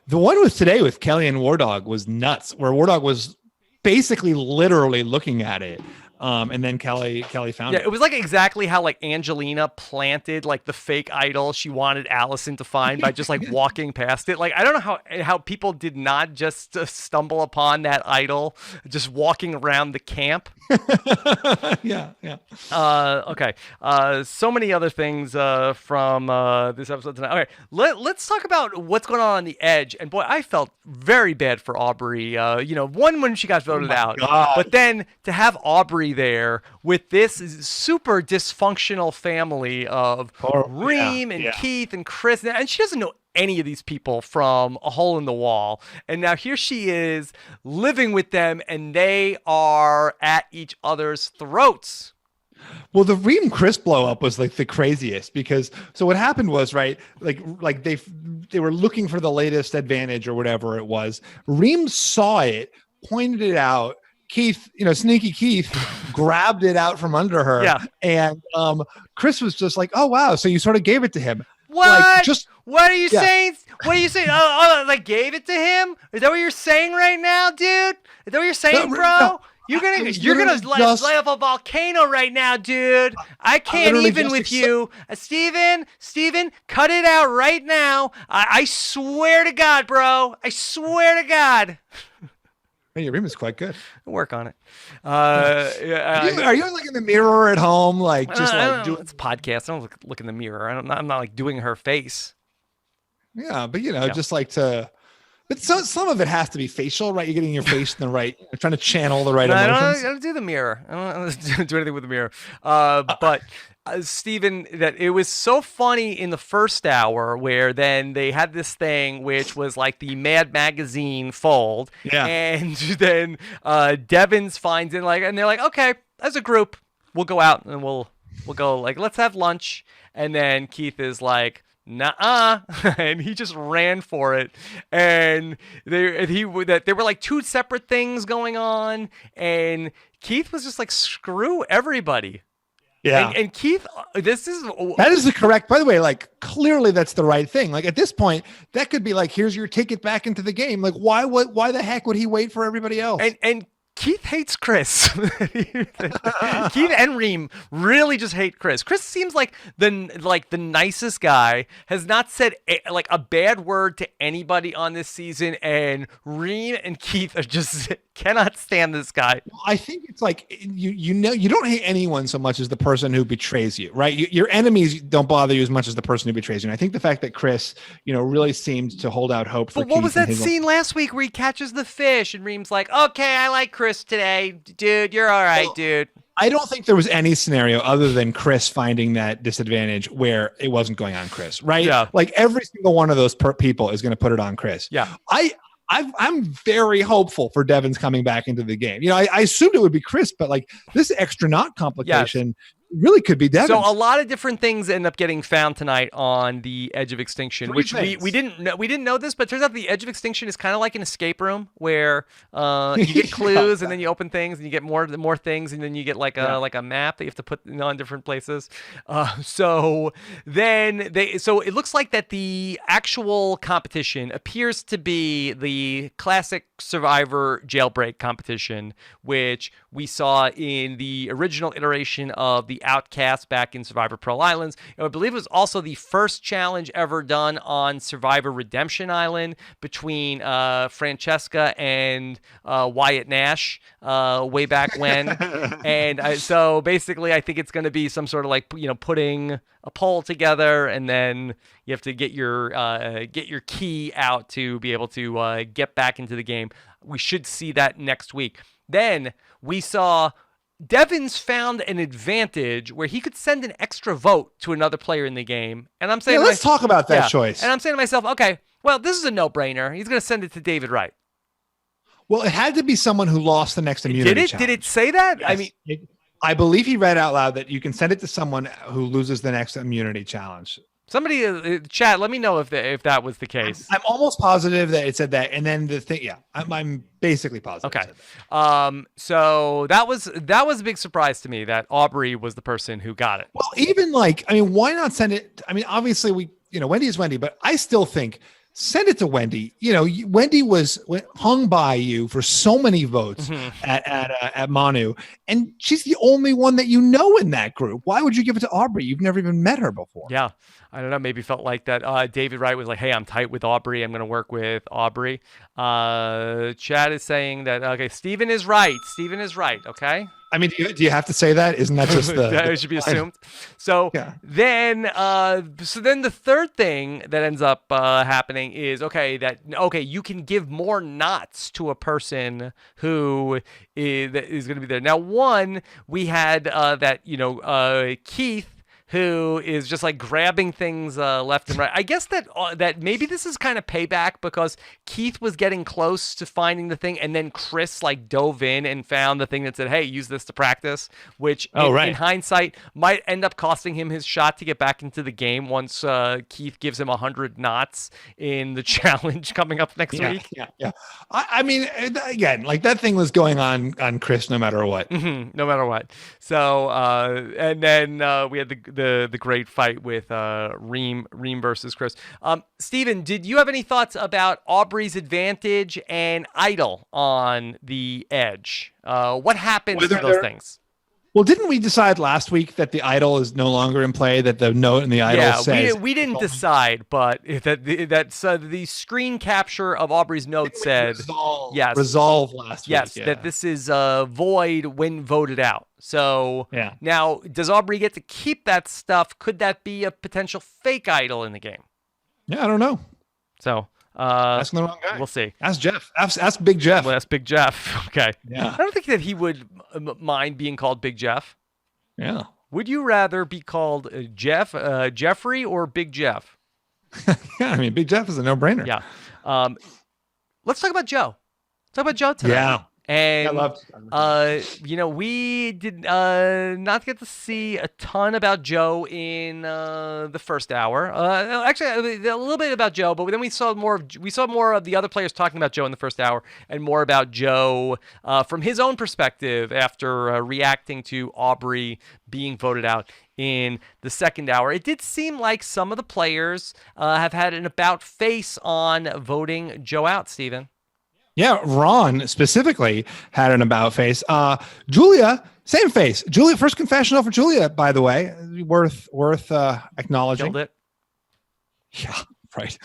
The one with today with Kelly and War Dog was nuts, where War Dog was basically literally looking at it. And then Kelly found it. It was like exactly how like Angelina planted like the fake idol she wanted Allison to find by just like walking past it. Like, I don't know how people did not just stumble upon that idol just walking around the camp. Yeah. Okay. So many other things from this episode tonight. Okay, let's talk about what's going on the edge. And boy, I felt very bad for Aubrey. One when she got voted out, but then to have Aubrey there with this super dysfunctional family of Reem and Keith and Chris, and she doesn't know any of these people from a hole in the wall. And now here she is living with them, and they are at each other's throats. Well, the Reem Chris blow up was like the craziest, because so what happened was, right, like they were looking for the latest advantage or whatever it was. Reem saw it, pointed it out. Keith, sneaky Keith grabbed it out from under her. Yeah. And Chris was just like, oh, wow. So you sort of gave it to him. What? What are you saying? What are you saying? Like gave it to him? Is that what you're saying right now, dude? Is that what you're saying, bro? No. You're gonna lay up a volcano right now, dude. I can't even with you. Steven, cut it out right now. I swear to God, bro. I swear to God. Hey, your room is quite good. I'll work on it. Are you like in the mirror at home, like just like doing? It's a podcast. I don't look in the mirror. I'm not like doing her face. Yeah, but just like to. But some of it has to be facial, right? You're getting your face in the right, trying to channel the right emotions. I don't do the mirror. I don't do anything with the mirror. But Steven, that it was so funny in the first hour where then they had this thing which was like the Mad Magazine fold. Yeah. And then Devins finds it and they're like, okay, as a group, we'll go out and we'll go like, let's have lunch. And then Keith is like, nuh-uh, and he just ran for it, and there were like 2 separate things going on, and Keith was just like, screw everybody. Yeah, and Keith, that is the correct. By the way, like clearly that's the right thing. Like at this point, that could be like, here's your ticket back into the game. Like why the heck would he wait for everybody else? And Keith hates Chris. Keith and Reem really just hate Chris. Chris seems like the nicest guy. Has not said a bad word to anybody on this season, and Reem and Keith are just cannot stand this guy. I think it's like you don't hate anyone so much as the person who betrays you, right? Your enemies don't bother you as much as the person who betrays you. And I think the fact that Chris, really seemed to hold out hope for. But what was that scene last week where he catches the fish and Reem's like, "Okay, I like Chris today, dude. You're all right, dude." I don't think there was any scenario other than Chris finding that disadvantage where it wasn't going on Chris, right? Yeah. Like every single one of those people is going to put it on Chris. Yeah. I'm very hopeful for Devon's coming back into the game. I assumed it would be Chris, but like this extra knot complication really could be Devon. So a lot of different things end up getting found tonight on the Edge of Extinction, which we didn't know this, but it turns out the Edge of Extinction is kind of like an escape room where you get clues and then you open things and you get more things and then you get like a map that you have to put on different places. So it looks like that the actual competition appears to be the classic Survivor Jailbreak competition, which we saw in the original iteration of the Outcast back in Survivor Pearl Islands. And I believe it was also the first challenge ever done on Survivor Redemption Island between Francesca and Wyatt Nash way back when. And so basically I think it's going to be some sort of like, putting a poll together, and then you have to get your key out to be able to get back into the game. We should see that next week. Then we saw Devon's found an advantage where he could send an extra vote to another player in the game. And I'm saying, let's talk about that choice. And I'm saying to myself, okay, well, this is a no-brainer. He's going to send it to David Wright. Well, it had to be someone who lost the next immunity challenge. Did it say that? Yes. I mean, I believe he read out loud that you can send it to someone who loses the next immunity challenge. somebody chat. Let me know if that was the case. I'm almost positive that it said that, and then the thing, I'm basically positive. Okay. So that was a big surprise to me that Aubrey was the person who got it. Well, even why not send it? I mean, obviously Wendy is Wendy, but I still think send it to Wendy. Wendy was hung by you for so many votes at Manu, and she's the only one that in that group. Why would you give it to Aubrey? You've never even met her before. Yeah. I don't know. Maybe felt like that. David Wright was like, "Hey, I'm tight with Aubrey. I'm going to work with Aubrey." Chad is saying that. Okay, Steven is right. Steven is right. Okay. I mean, do you have to say that? Isn't that just it should be assumed? So then the third thing that ends up happening is you can give more knots to a person who is going to be there. Now, we had Keith, who is just like grabbing things left and right. I guess that maybe this is kind of payback because Keith was getting close to finding the thing, and then Chris dove in and found the thing that said, "Hey, use this to practice," which in hindsight might end up costing him his shot to get back into the game once Keith gives him 100 knots in the challenge coming up next week. Yeah. I mean, again, that thing was going on Chris no matter what. No matter what. So and then we had the great fight with Reem versus Chris. Steven, did you have any thoughts about Aubrey's advantage and Idol on the Edge? What happens to those things? Well, didn't we decide last week that the Idol is no longer in play? That the note in the Idol says we didn't decide, but the screen capture of Aubrey's note said resolve last week. Yes, that this is void when voted out. So now, does Aubrey get to keep that stuff? Could that be a potential fake Idol in the game? Yeah, I don't know. So asking the wrong guy. We'll see. Ask Jeff. Ask Big Jeff. Well, that's Big Jeff. Okay. Yeah. I don't think that he would mind being called Big Jeff. Yeah. Would you rather be called Jeffrey, or Big Jeff? Yeah, I mean, Big Jeff is a no-brainer. Yeah. Let's talk about Joe. Talk about Joe today. Yeah. And I loved we did not get to see a ton about Joe in the first hour. Actually, a little bit about Joe, but then we saw more of the other players talking about Joe in the first hour, and more about Joe from his own perspective after reacting to Aubrey being voted out in the second hour. It did seem like some of the players have had an about face on voting Joe out, Steven. Yeah, Ron specifically had an about face. Julia, same face. Julia, first confessional for Julia, by the way, worth acknowledging. Killed it. Yeah, right.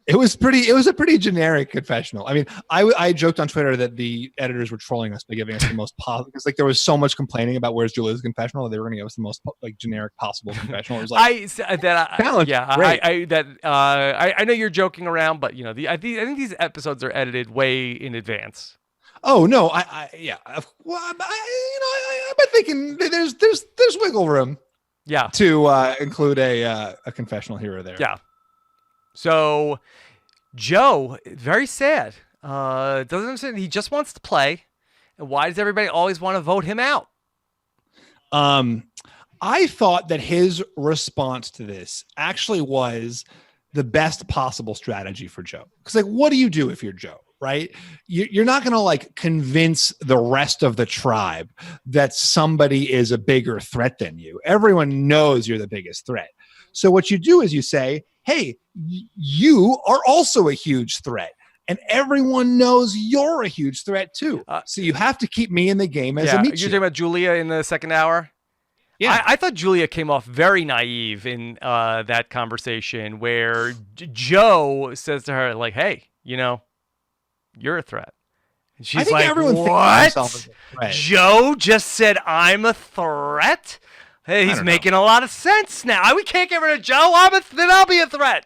It was a pretty generic confessional. I mean, I joked on Twitter that the editors were trolling us by giving us the most positive, because like there was so much complaining about where's Julia's confessional that they were going to give us the most like generic possible confessional. It was like I know you're joking around, but you know, I think these episodes are edited way in advance. Oh no, well, I've been thinking there's wiggle room. Yeah, to include a confessional here or there. Yeah. So Joe, very sad. Doesn't understand. He just wants to play. And why does everybody always want to vote him out? I thought that his response to this actually was the best possible strategy for Joe. Because like, what do you do if you're Joe? Right? You're not going to like convince the rest of the tribe that somebody is a bigger threat than you. Everyone knows you're the biggest threat. So what you do is you say, hey, you are also a huge threat. And everyone knows you're a huge threat too. So you have to keep me in the game as a meet. You're talking about Julia in the second hour? Yeah. I thought Julia came off very naive in that conversation where Joe says to her, like, hey, you know, you're a threat. And she's like, what? Joe just said I'm a threat? Hey, he's making a lot of sense now. We can't get rid of Joe. Then I'll be a threat.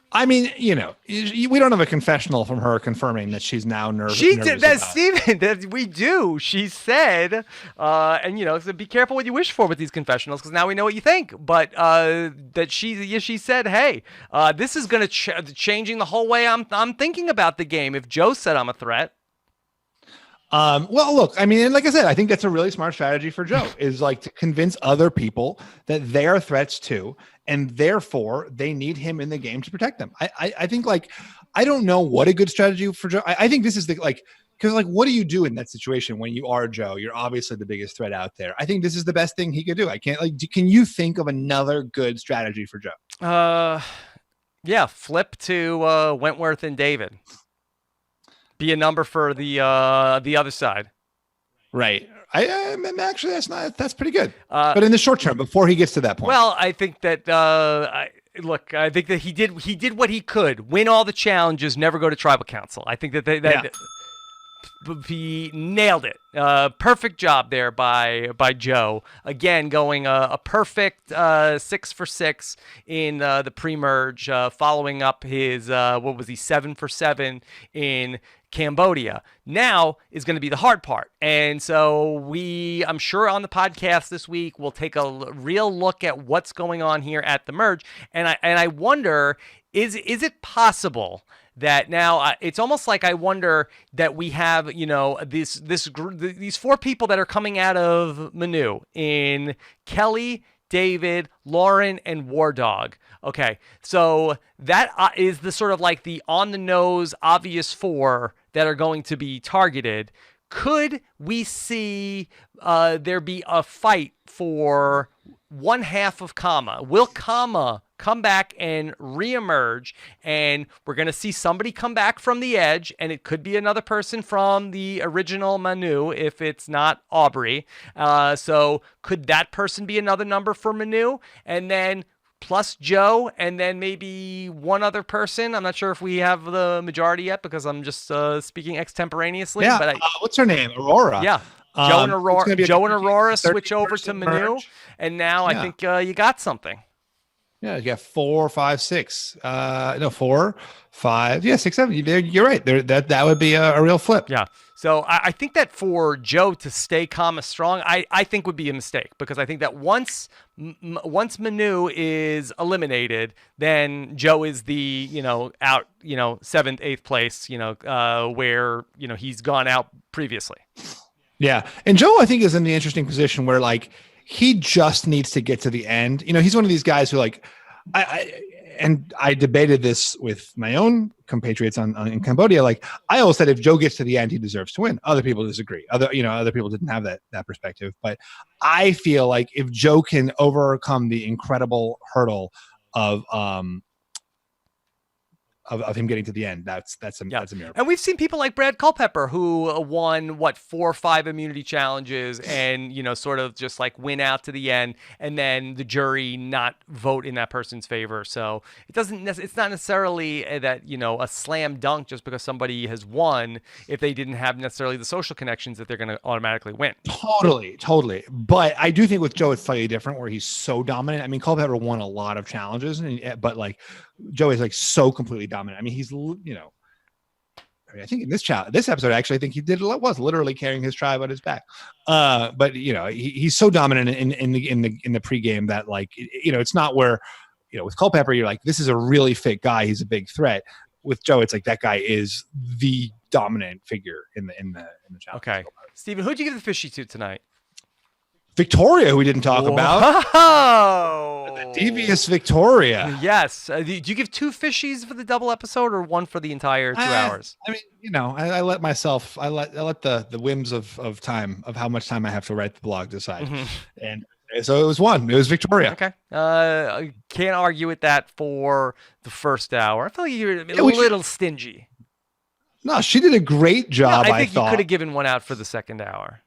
I mean, you know, we don't have a confessional from her confirming that she's now nervous. She did that, Steven. That we do. She said, and you know, so be careful what you wish for with these confessionals, because now we know what you think. But that she said, hey, this is going to changing the whole way I'm thinking about the game. If Joe said I'm a threat. Well, look, I mean, and like I said, I think that's a really smart strategy for Joe is like to convince other people that they are threats too, and therefore they need him in the game to protect them. I think like, I don't know what a good strategy for Joe. I think this is the like, because like, what do you do in that situation when you are Joe? You're obviously the biggest threat out there. I think this is the best thing he could do. I can't like, can you think of another good strategy for Joe? Yeah, flip to Wentworth and David. Be a number for the other side. Right. I actually that's pretty good. But in the short term, before he gets to that point. Well, I think that I think that he did what he could. Win all the challenges, never go to tribal council. I think that he nailed it. Perfect job there by Joe. Again, going a perfect 6 for 6 in the pre-merge, following up his 7 for 7 in Cambodia. Now is going to be the hard part. And so I'm sure on the podcast this week, we'll take a real look at what's going on here at the merge. And I wonder, is it possible that now it's almost like I wonder that we have, you know, these 4 people that are coming out of Manu in Kelly, David, Lauren, and War Dog. Okay, so that is the sort of like the on-the-nose obvious 4 that are going to be targeted. Could we see there be a fight for one half of Kama? Will Kama come back and reemerge, and we're going to see somebody come back from the edge, and it could be another person from the original Manu if it's not Aubrey. So could that person be another number for Manu? And then plus Joe, and then maybe one other person. I'm not sure if we have the majority yet because I'm just speaking extemporaneously. Yeah, but what's her name? Aurora. Yeah. Joe and Aurora switch over to Manu, and now I think you got something. Yeah, you got 4, 5, 6. 4, 5, 6, 7. You're right. That would be a real flip. Yeah. So I think that for Joe to stay Kama strong, I think would be a mistake, because I think that once Manu is eliminated, then Joe is the, out, 7th, 8th place, where, he's gone out previously. Yeah. And Joe, I think, is in the interesting position where like he just needs to get to the end. He's one of these guys who like, I debated this with my own compatriots in Cambodia. Like I always said, if Joe gets to the end, he deserves to win. Other people disagree. Other people didn't have that perspective. But I feel like if Joe can overcome the incredible hurdle of of him getting to the end. That's a miracle. And we've seen people like Brad Culpepper who won 4 or 5 immunity challenges and sort of just like win out to the end, and then the jury not vote in that person's favor. So it's not necessarily that a slam dunk just because somebody has won if they didn't have necessarily the social connections that they're going to automatically win. Totally. But I do think with Joe it's slightly different where he's so dominant. I mean, Culpepper won a lot of challenges, but like Joe is like so completely dominant. I mean, he's I think in this episode, actually, I think he was literally carrying his tribe on his back. But he's so dominant in the pregame that like it's not where with Culpepper you're like, this is a really fit guy, he's a big threat. With Joe, it's like that guy is the dominant figure in the challenge. Okay, Steven, who'd you give the fishy to tonight? Victoria, who we didn't talk about. The devious Victoria. Yes. Do you give 2 fishies for the double episode or 1 for the entire 2 hours? I mean, I let the whims of time, of how much time I have to write the blog decide. Mm-hmm. And so it was 1. It was Victoria. Okay. I can't argue with that for the first hour. I feel like you're a little stingy. No, she did a great job. I think you could have given 1 out for the second hour.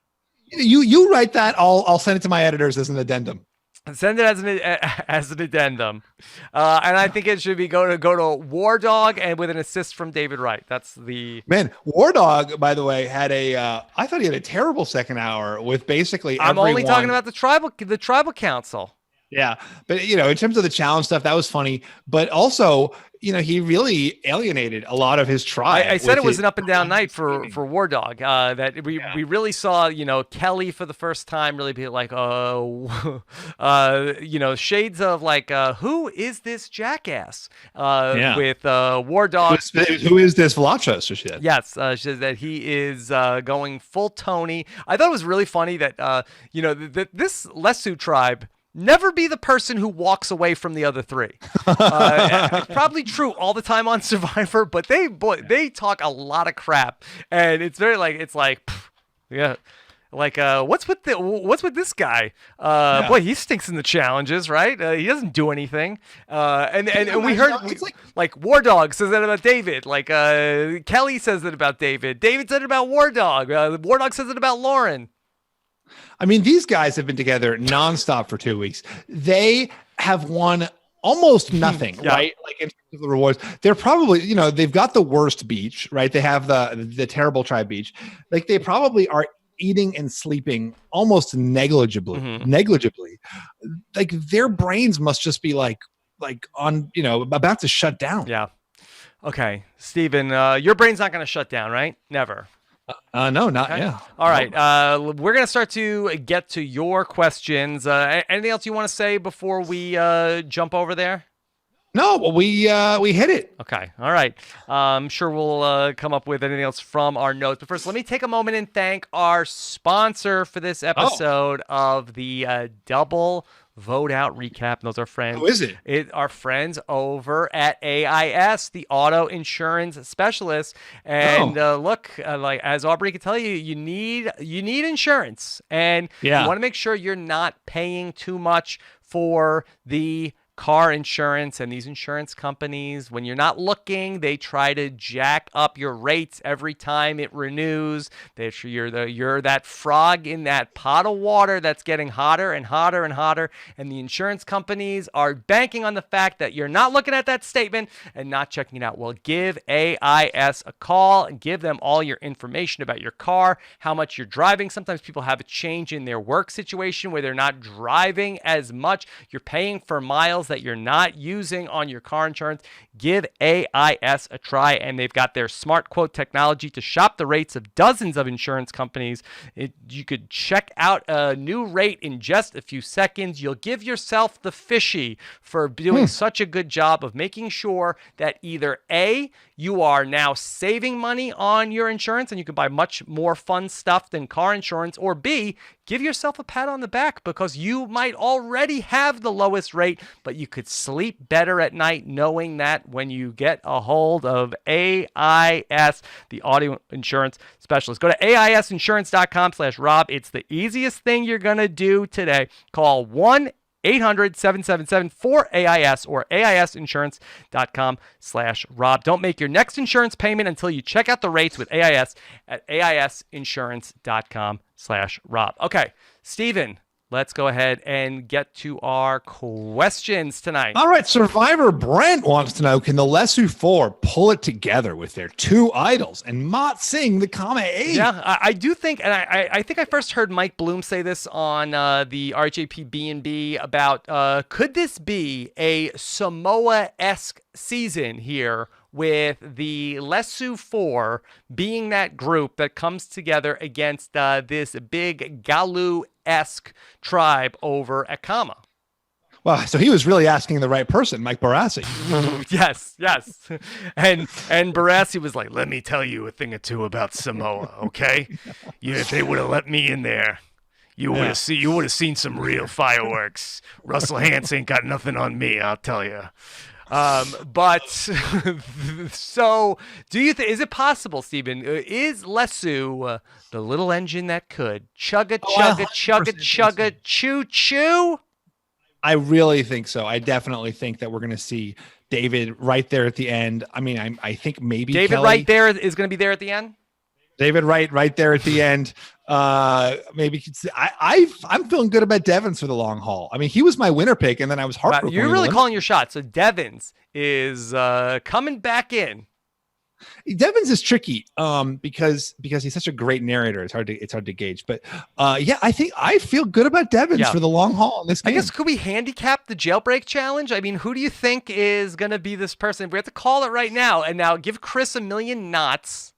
You write that. I'll send it to my editors as an addendum. Send it as an addendum, and I think it should be go to War Dog and with an assist from David Wright. That's the man. War Dog, by the way, had I thought he had a terrible second hour with basically. I'm only talking about the tribal council. Yeah, but in terms of the challenge stuff, that was funny. But also, he really alienated a lot of his tribe. I said it was an up and down night for War Dog. That we really saw, Kelly for the first time really be like, shades of like, who is this jackass? With War Dog. Who is this Vlachos? She said. Yes, she said that he is going full Tony. I thought it was really funny that this Lesu tribe. Never be the person who walks away from the other 3. It's probably true all the time on Survivor, but they talk a lot of crap, and it's very like what's with this guy? Boy, he stinks in the challenges, right? He doesn't do anything. And we heard like War Dog says that about David. Like Kelly says that about David. David said it about War Dog. War Dog says it about Lauren. I mean, these guys have been together nonstop for 2 weeks. They have won almost nothing, right? Like in terms of the rewards, they're probably, they've got the worst beach, right? They have the terrible tribe beach. Like they probably are eating and sleeping almost negligibly. Like their brains must just be like on, about to shut down. Yeah. Okay, Steven, your brain's not going to shut down, right? Never. No, not okay. yeah. All right, we're gonna start to get to your questions. Anything else you want to say before we jump over there? No, well, we hit it. Okay, all right. I'm sure we'll come up with anything else from our notes. But first, let me take a moment and thank our sponsor for this episode of the Double Vote Out Recap. Those are friends. Who is it? Our friends over at AIS, the auto insurance specialist. And look, like as Aubrey can tell you, you need insurance, and you want to make sure you're not paying too much for the car insurance. And these insurance companies, when you're not looking, they try to jack up your rates every time it renews. You're that frog in that pot of water that's getting hotter and hotter and hotter, and the insurance companies are banking on the fact that you're not looking at that statement and not checking it out. Well, give AIS a call and give them all your information about your car, how much you're driving. Sometimes people have a change in their work situation where they're not driving as much. You're paying for miles that you're not using on your car insurance. Give AIS a try, and they've got their smart quote technology to shop the rates of dozens of insurance companies. You could check out a new rate in just a few seconds. You'll give yourself the fishy for doing such a good job of making sure that either A, you are now saving money on your insurance and you can buy much more fun stuff than car insurance, or B, give yourself a pat on the back because you might already have the lowest rate, but you could sleep better at night knowing that when you get a hold of AIS, the auto insurance specialist. Go to AISinsurance.com/Rob. It's the easiest thing you're going to do today. Call 1 800-777-4AIS or AISinsurance.com/Rob. Don't make your next insurance payment until you check out the rates with AIS at AISinsurance.com/Rob. Okay, Steven, let's go ahead and get to our questions tonight. All right, Survivor Brent wants to know, can the Lesu 4 pull it together with their 2 idols and Mott Singh the Kama 8? Yeah, I do think, and I think I first heard Mike Bloom say this on the RHAP B&B about, could this be a Samoa-esque season here with the Lesu 4 being that group that comes together against this big Galu-esque tribe over at Kama? Well, so he was really asking the right person, Mike Barassi. Yes. And Barassi was like, let me tell you a thing or two about Samoa, okay? If they would have let me in there, you would have seen some real fireworks. Russell Hantz ain't got nothing on me, I'll tell you. But so do you think, is it possible, Stephen, is Lesu the little engine that could chugga choo choo? I really think so. I definitely think that we're going to see David right there at the end. I mean, I think maybe David Kelly, right there is going to be there at the end. David right there at the end. Maybe I'm feeling good about Devins for the long haul. I mean, he was my winner pick, and then I was heartbroken. You're really calling your shot. So Devins is coming back in. Devins is tricky because he's such a great narrator. It's hard to gauge. But I think I feel good about Devins for the long haul in this game. I guess, could we handicap the Jailbreak challenge? I mean, who do you think is going to be this person? We have to call it right now, and now give Chris a million knots.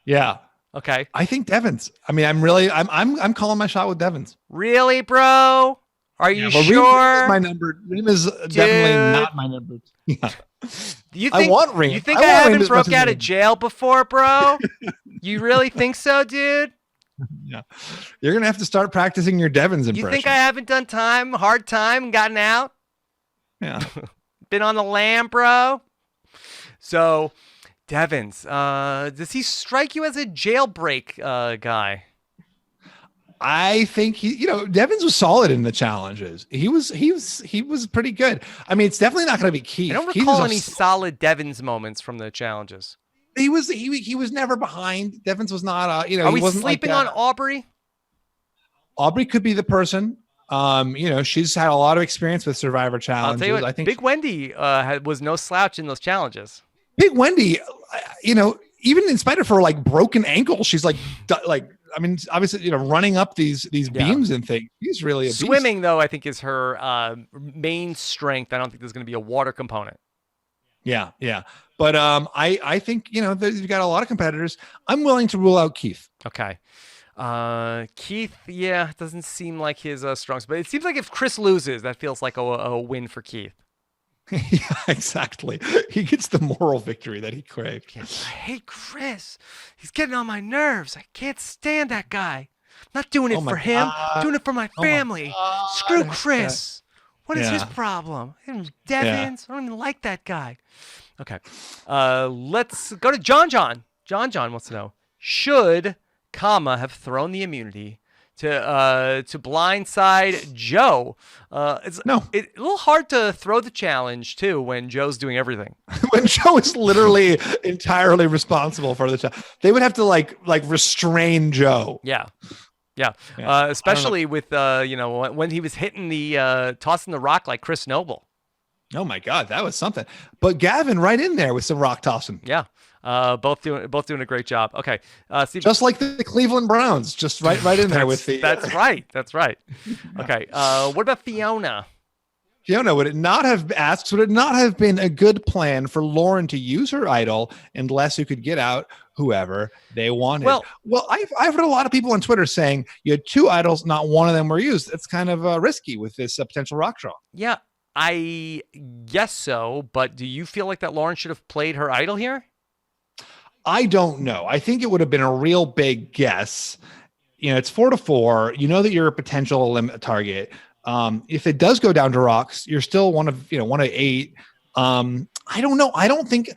Yeah. Okay. I think Devins. I mean, I'm calling my shot with Devins. Really, bro? Are you sure? Reem is my number. Reem is definitely not my number. Yeah. I want Reem. You think I haven't broke out of jail before, bro? You really think so, dude? Yeah. You're gonna have to start practicing your Devins impression. You think I haven't done hard time, and gotten out? Yeah. Been on the lam, bro? So, Devins, does he strike you as a Jailbreak guy? I think Devins was solid in the challenges. He was pretty good. I mean, it's definitely not going to be Keith. I don't recall any solid Devins moments from the challenges. He was never behind. Devins was not. Are we wasn't sleeping like on Aubrey? Aubrey could be the person. She's had a lot of experience with Survivor challenges. I'll tell you what, I think Big Wendy was no slouch in those challenges. Big Wendy, even in spite of her like broken ankle, she's like. I mean, obviously, running up these beams and things. He's really a beast. Swimming, though, I think is her main strength. I don't think there's going to be a water component. Yeah. But I think you've got a lot of competitors. I'm willing to rule out Keith. Okay. Keith, it doesn't seem like his strongest, but it seems like if Chris loses, that feels like a win for Keith. Yeah, exactly. He gets the moral victory that he craved. I hate Chris. He's getting on my nerves. I can't stand that guy. I'm not doing it for him. I'm doing it for my family. Screw Chris. What is his problem? Devins. I don't even like that guy. Okay. Let's go to John. John wants to know, should Kama have thrown the immunity to blindside Joe? It's a little hard to throw the challenge too when Joe's doing everything. When Joe is literally entirely responsible for the challenge, they would have to like restrain Joe. Yeah. Especially with when he was hitting the tossing the rock like Chris Noble. Oh my God, that was something. But Gavin right in there with some rock tossing. Yeah. Both doing a great job. Okay, Steve, just like the Cleveland Browns, just right in there with the. That's right. Okay, what about Fiona? Fiona, would it not have been a good plan for Lauren to use her idol unless you could get out whoever they wanted? Well, I've heard a lot of people on Twitter saying you had 2 idols, not one of them were used. That's kind of risky with this potential rock draw. Yeah, I guess so. But do you feel like that Lauren should have played her idol here? I don't know. I think it would have been a real big guess. It's 4-4. You know that you're a potential limit target. If it does go down to rocks, you're still one of 8. I don't know. I don't think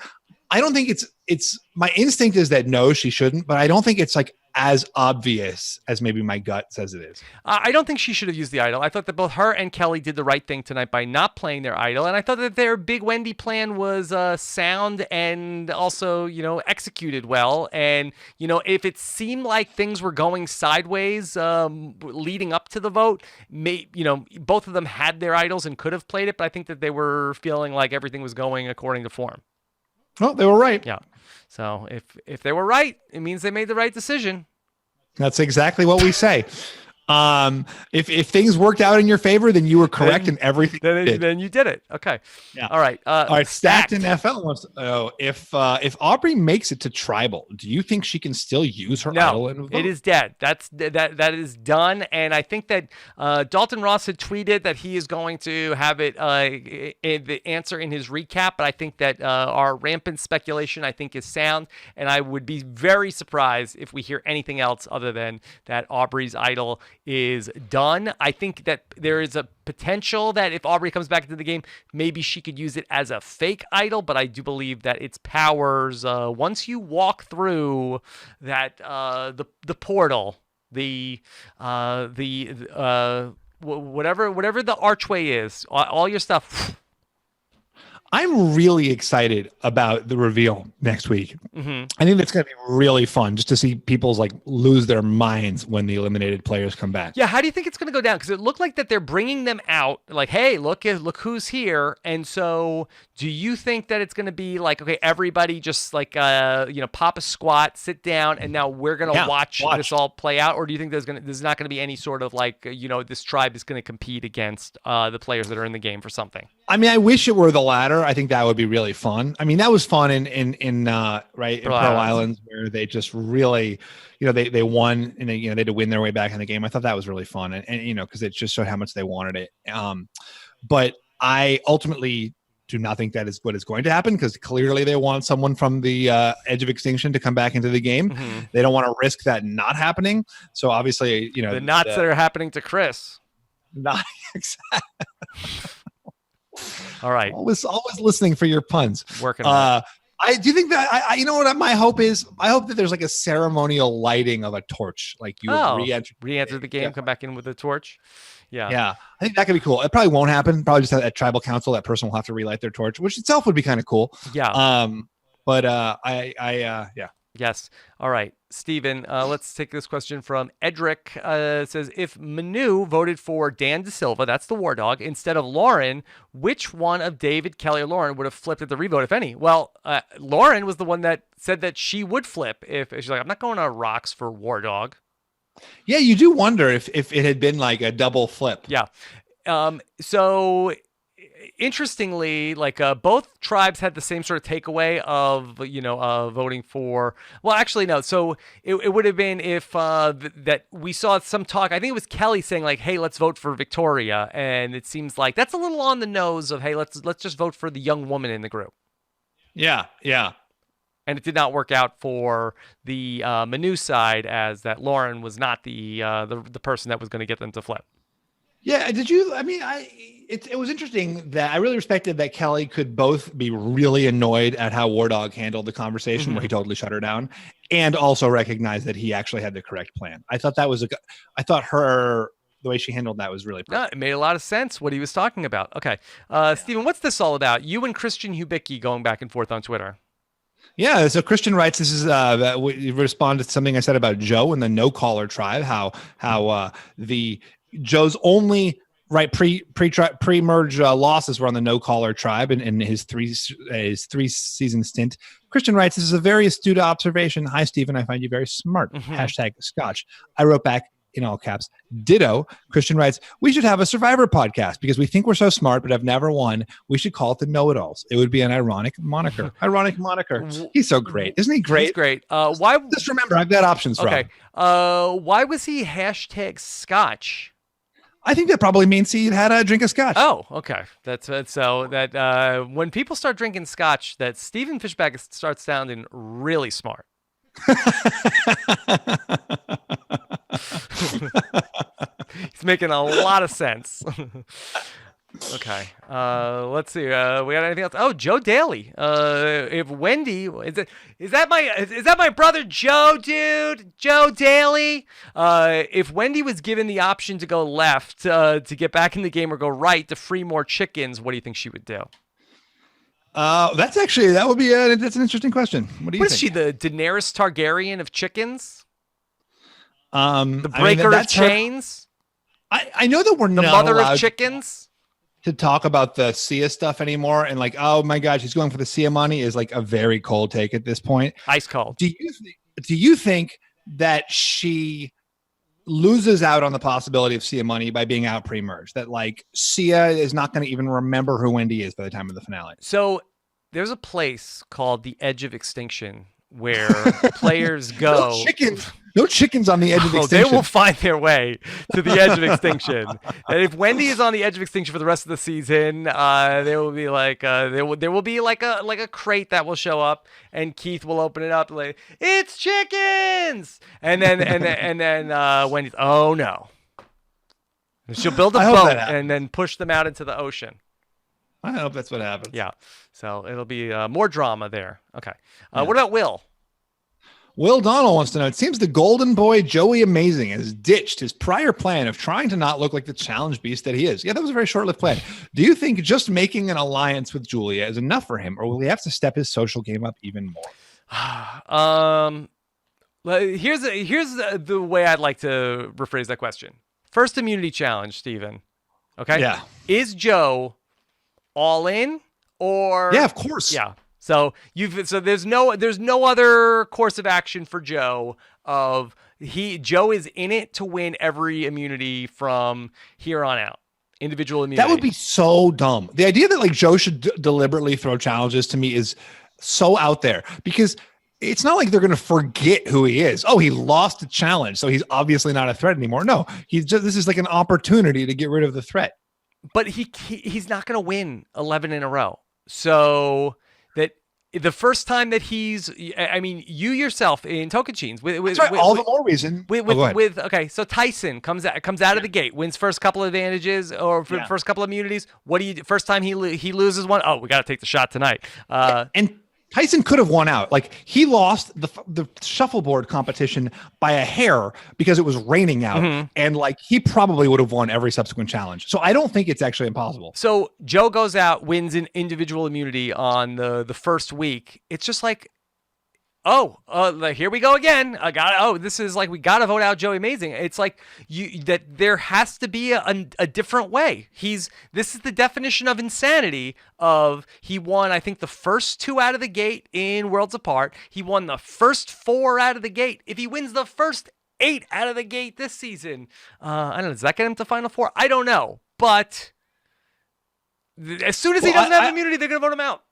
it's my instinct is that no, she shouldn't, but I don't think it's like as obvious as maybe my gut says it is. I don't think she should have used the idol. I thought that both her and Kelly did the right thing tonight by not playing their idol, and I thought that their Big Wendy plan was sound and also, executed well. And, if it seemed like things were going sideways leading up to the vote, both of them had their idols and could have played it, but I think that they were feeling like everything was going according to form. Well, they were right. Yeah. So if they were right, it means they made the right decision. That's exactly what we say. If things worked out in your favor, then you were correct in everything. Then you did it. Okay. Yeah. All right. All right. Stacked in FL wants to know if Aubrey makes it to tribal, do you think she can still use her idol in a vote? It is dead. That is done. And I think that Dalton Ross had tweeted that he is going to have it the answer in his recap. But I think that our rampant speculation is sound, and I would be very surprised if we hear anything else other than that Aubrey's idol is done. I think that there is a potential that if Aubrey comes back into the game, maybe she could use it as a fake idol, but I do believe that its powers, once you walk through that the portal, whatever the archway is, all your stuff. I'm really excited about the reveal next week. Mm-hmm. I think that's going to be really fun just to see people's lose their minds when the eliminated players come back. Yeah, how do you think it's going to go down? Because it looked like that they're bringing them out like, hey, look who's here. And so do you think that it's going to be like, okay, everybody just pop a squat, sit down, and now we're going to watch this all play out? Or do you think there's not going to be any sort of this tribe is going to compete against the players that are in the game for something? I mean, I wish it were the latter. I think that would be really fun. I mean, that was fun in Pearl Islands, where they just really, they won and they had to win their way back in the game. I thought that was really fun, and because it just showed how much they wanted it. But I ultimately do not think that is what is going to happen, because clearly they want someone from the edge of extinction to come back into the game. Mm-hmm. They don't want to risk that not happening. So obviously, the knots that are happening to Chris. Not exactly. All right. Always listening for your puns. Working on it. I do think that I you know what my hope is? I hope that there's a ceremonial lighting of a torch, like you re-enter the game, come back in with a torch. Yeah. I think that could be cool. It probably won't happen. Probably just at tribal council, that person will have to relight their torch, which itself would be kind of cool. Yeah. Yeah. Yes. All right, Stephen, let's take this question from Edric. It says, if Manu voted for Dan DeSilva, that's the war dog, instead of Lauren, which one of David, Kelly, or Lauren would have flipped at the revote, if any? Well, Lauren was the one that said that she would flip if she's like, I'm not going on rocks for war dog. Yeah, you do wonder if it had been a double flip. Yeah. So interestingly, both tribes had the same sort of takeaway of voting for. Well, actually, no. So it would have been if that we saw some talk. I think it was Kelly saying hey, let's vote for Victoria, and it seems like that's a little on the nose of hey, let's just vote for the young woman in the group. Yeah. And it did not work out for the Manu side, as that Lauren was not the person that was going to get them to flip. Yeah, did you? I mean, it was interesting that I really respected that Kelly could both be really annoyed at how War Dog handled the conversation, where he totally shut her down, and also recognize that he actually had the correct plan. I thought that was the way she handled that was really perfect. No, it made a lot of sense what he was talking about. Okay, Stephen, what's this all about? You and Christian Hubicki going back and forth on Twitter. Yeah, so Christian writes, this is we responded to something I said about Joe and the no caller tribe, how the Joe's only pre-merge losses were on the no caller tribe in his three season stint. Christian writes, this is a very astute observation. Hi, Stephen, I find you very smart. # Scotch. I wrote back in all caps, ditto. Christian writes, we should have a Survivor podcast because we think we're so smart but have never won. We should call it the Know-It-Alls. It would be an ironic moniker. He's so great. Isn't he great? He's great. Why? Just remember, I've got options for him. Why was he # Scotch? I think that probably means he had a drink of scotch. Oh, okay. That's so that when people start drinking scotch, that Stephen Fishback starts sounding really smart. He's making a lot of sense. Okay. Let's see. We got anything else? Oh, Joe Daly. If Wendy is that my brother Joe, dude? Joe Daly. If Wendy was given the option to go left to get back in the game or go right to free more chickens, what do you think she would do? That's an interesting question. What do you think? What is she, the Daenerys Targaryen of chickens? The I breaker mean, of chains? I know that we're The not mother allowed of chickens? to talk about the Sia stuff anymore, and like, oh my God, she's going for the Sia money is like a very cold take at this point. Ice cold. Do you think that she loses out on the possibility of Sia money by being out pre-merge? That like Sia is not going to even remember who Wendy is by the time of the finale. So there's a place called the Edge of Extinction where players go. No chickens on the edge of extinction. They will find their way to the edge of extinction. And if Wendy is on the edge of extinction for the rest of the season, there will be like there will be like a crate that will show up, and Keith will open it up like, it's chickens, and then Wendy's, oh no, she'll build a boat and then push them out into the ocean. I hope that's what happens. Yeah, so it'll be more drama there. Okay, what about Will? Will Donnell wants to know, it seems the golden boy Joey Amazing has ditched his prior plan of trying to not look like the challenge beast that he is. Yeah, that was a very short-lived plan. Do you think just making an alliance with Julia is enough for him, or will he have to step his social game up even more? Here's the way I'd like to rephrase that question. First immunity challenge, Steven. Okay? Yeah. Is Joe all in, or... Yeah, of course. Yeah. So there's no other course of action for Joe. Joe is in it to win every immunity from here on out. Individual immunity. That would be so dumb. The idea that like Joe should deliberately throw challenges to me is so out there, because it's not like they're going to forget who he is. Oh, he lost a challenge, so he's obviously not a threat anymore. No, this is like an opportunity to get rid of the threat. But he's not going to win 11 in a row. So that the first time that you yourself in Tokachins all the more reason. So Tyson comes out of the gate, wins first couple of advantages or first couple of immunities. What do you do? First time he loses one? Oh, we got to take the shot tonight. And Tyson could have won out. Like, he lost the shuffleboard competition by a hair because it was raining out, and like he probably would have won every subsequent challenge. So I don't think it's actually impossible. So Joe goes out, wins an individual immunity on the first week. It's just like, here we go again. This is like, we got to vote out Joey Amazing. It's like that there has to be a different way. This is the definition of insanity. He won, I think, the first 2 out of the gate in Worlds Apart. He won the first 4 out of the gate. If he wins the first 8 out of the gate this season, I don't know, does that get him to Final Four? I don't know. But as soon as he doesn't have immunity, they're going to vote him out.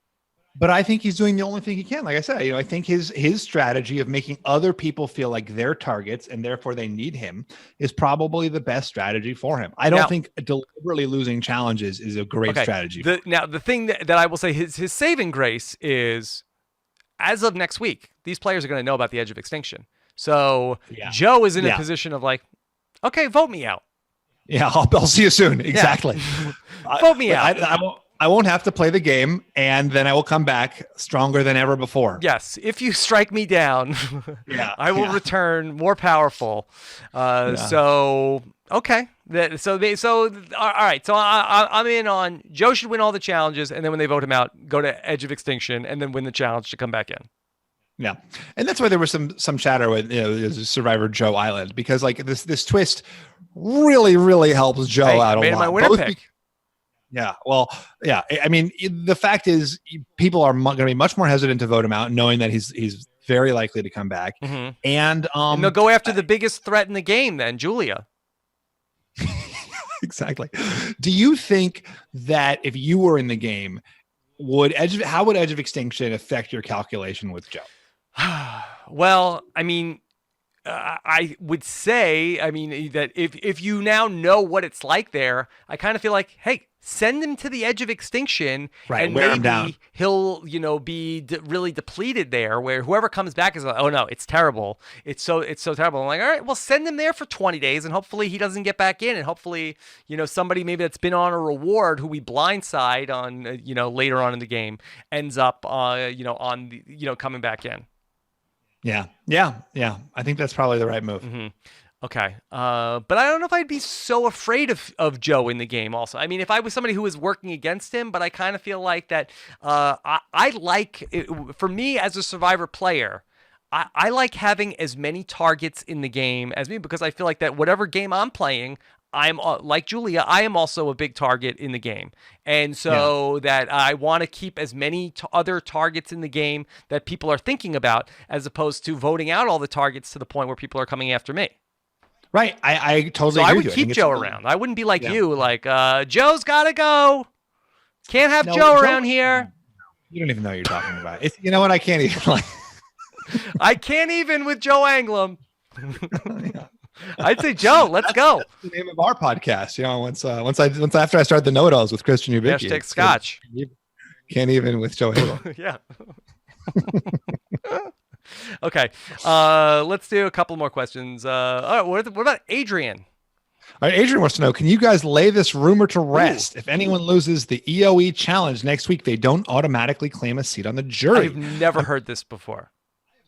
But I think he's doing the only thing he can. Like I said, I think his strategy of making other people feel like they're targets and therefore they need him is probably the best strategy for him. I don't think deliberately losing challenges is a great strategy. Now, the thing that I will say, his saving grace is, as of next week, these players are going to know about the Edge of Extinction. So Joe is in a position of like, okay, vote me out. Yeah, I'll see you soon. Exactly. Vote me out. I won't have to play the game, and then I will come back stronger than ever before. Yes, if you strike me down, I will return more powerful. So okay, all right. So I'm in on Joe should win all the challenges, and then when they vote him out, go to Edge of Extinction, and then win the challenge to come back in. Yeah, and that's why there was some chatter with Survivor Joe Island, because like this twist really helps Joe out a lot. Made my winner pick. Yeah, well, yeah. I mean, the fact is, people are going to be much more hesitant to vote him out, knowing that he's very likely to come back, and they'll go after the biggest threat in the game, then Julia. Exactly. Do you think that if you were in the game, how would Edge of Extinction affect your calculation with Joe? Well, I mean, I would say, I mean, that if you now know what it's like there, I kind of feel like, hey, send him to the edge of extinction, Right, and wear him down. maybe he'll, be really depleted there. Where whoever comes back is like, oh no, it's terrible. It's so terrible. I'm like, all right, well, send him there for 20 days, and hopefully he doesn't get back in, and hopefully, somebody maybe that's been on a reward who we blindside on, later on in the game ends up, on the, coming back in. Yeah. I think that's probably the right move. Mm-hmm. Okay. But I don't know if I'd be so afraid of Joe in the game also. I mean, if I was somebody who was working against him, but I kind of feel like that I like, for me as a Survivor player, I like having as many targets in the game as me, because I feel like that whatever game I'm playing, I'm like Julia, I am also a big target in the game. And so that I want to keep as many other targets in the game that people are thinking about, as opposed to voting out all the targets to the point where people are coming after me. Right. I totally so agree I would with you. keep Joe around. I wouldn't be like you, like, Joe's got to go. Can't have Joe around here. You don't even know what you're talking about. You know what? I can't even like. I can't even with Joe Anglem. I'd say, Joe, let's go. That's the name of our podcast. Once after I start the know-it-alls with Christian Ubicki. Hashtag Scotch. Can't even with Joe Halo. Yeah. Okay. Let's do a couple more questions. All right. What about Adrian? All right, Adrian wants to know, can you guys lay this rumor to rest? Ooh. If anyone loses the EOE challenge next week, they don't automatically claim a seat on the jury. I've never heard this before.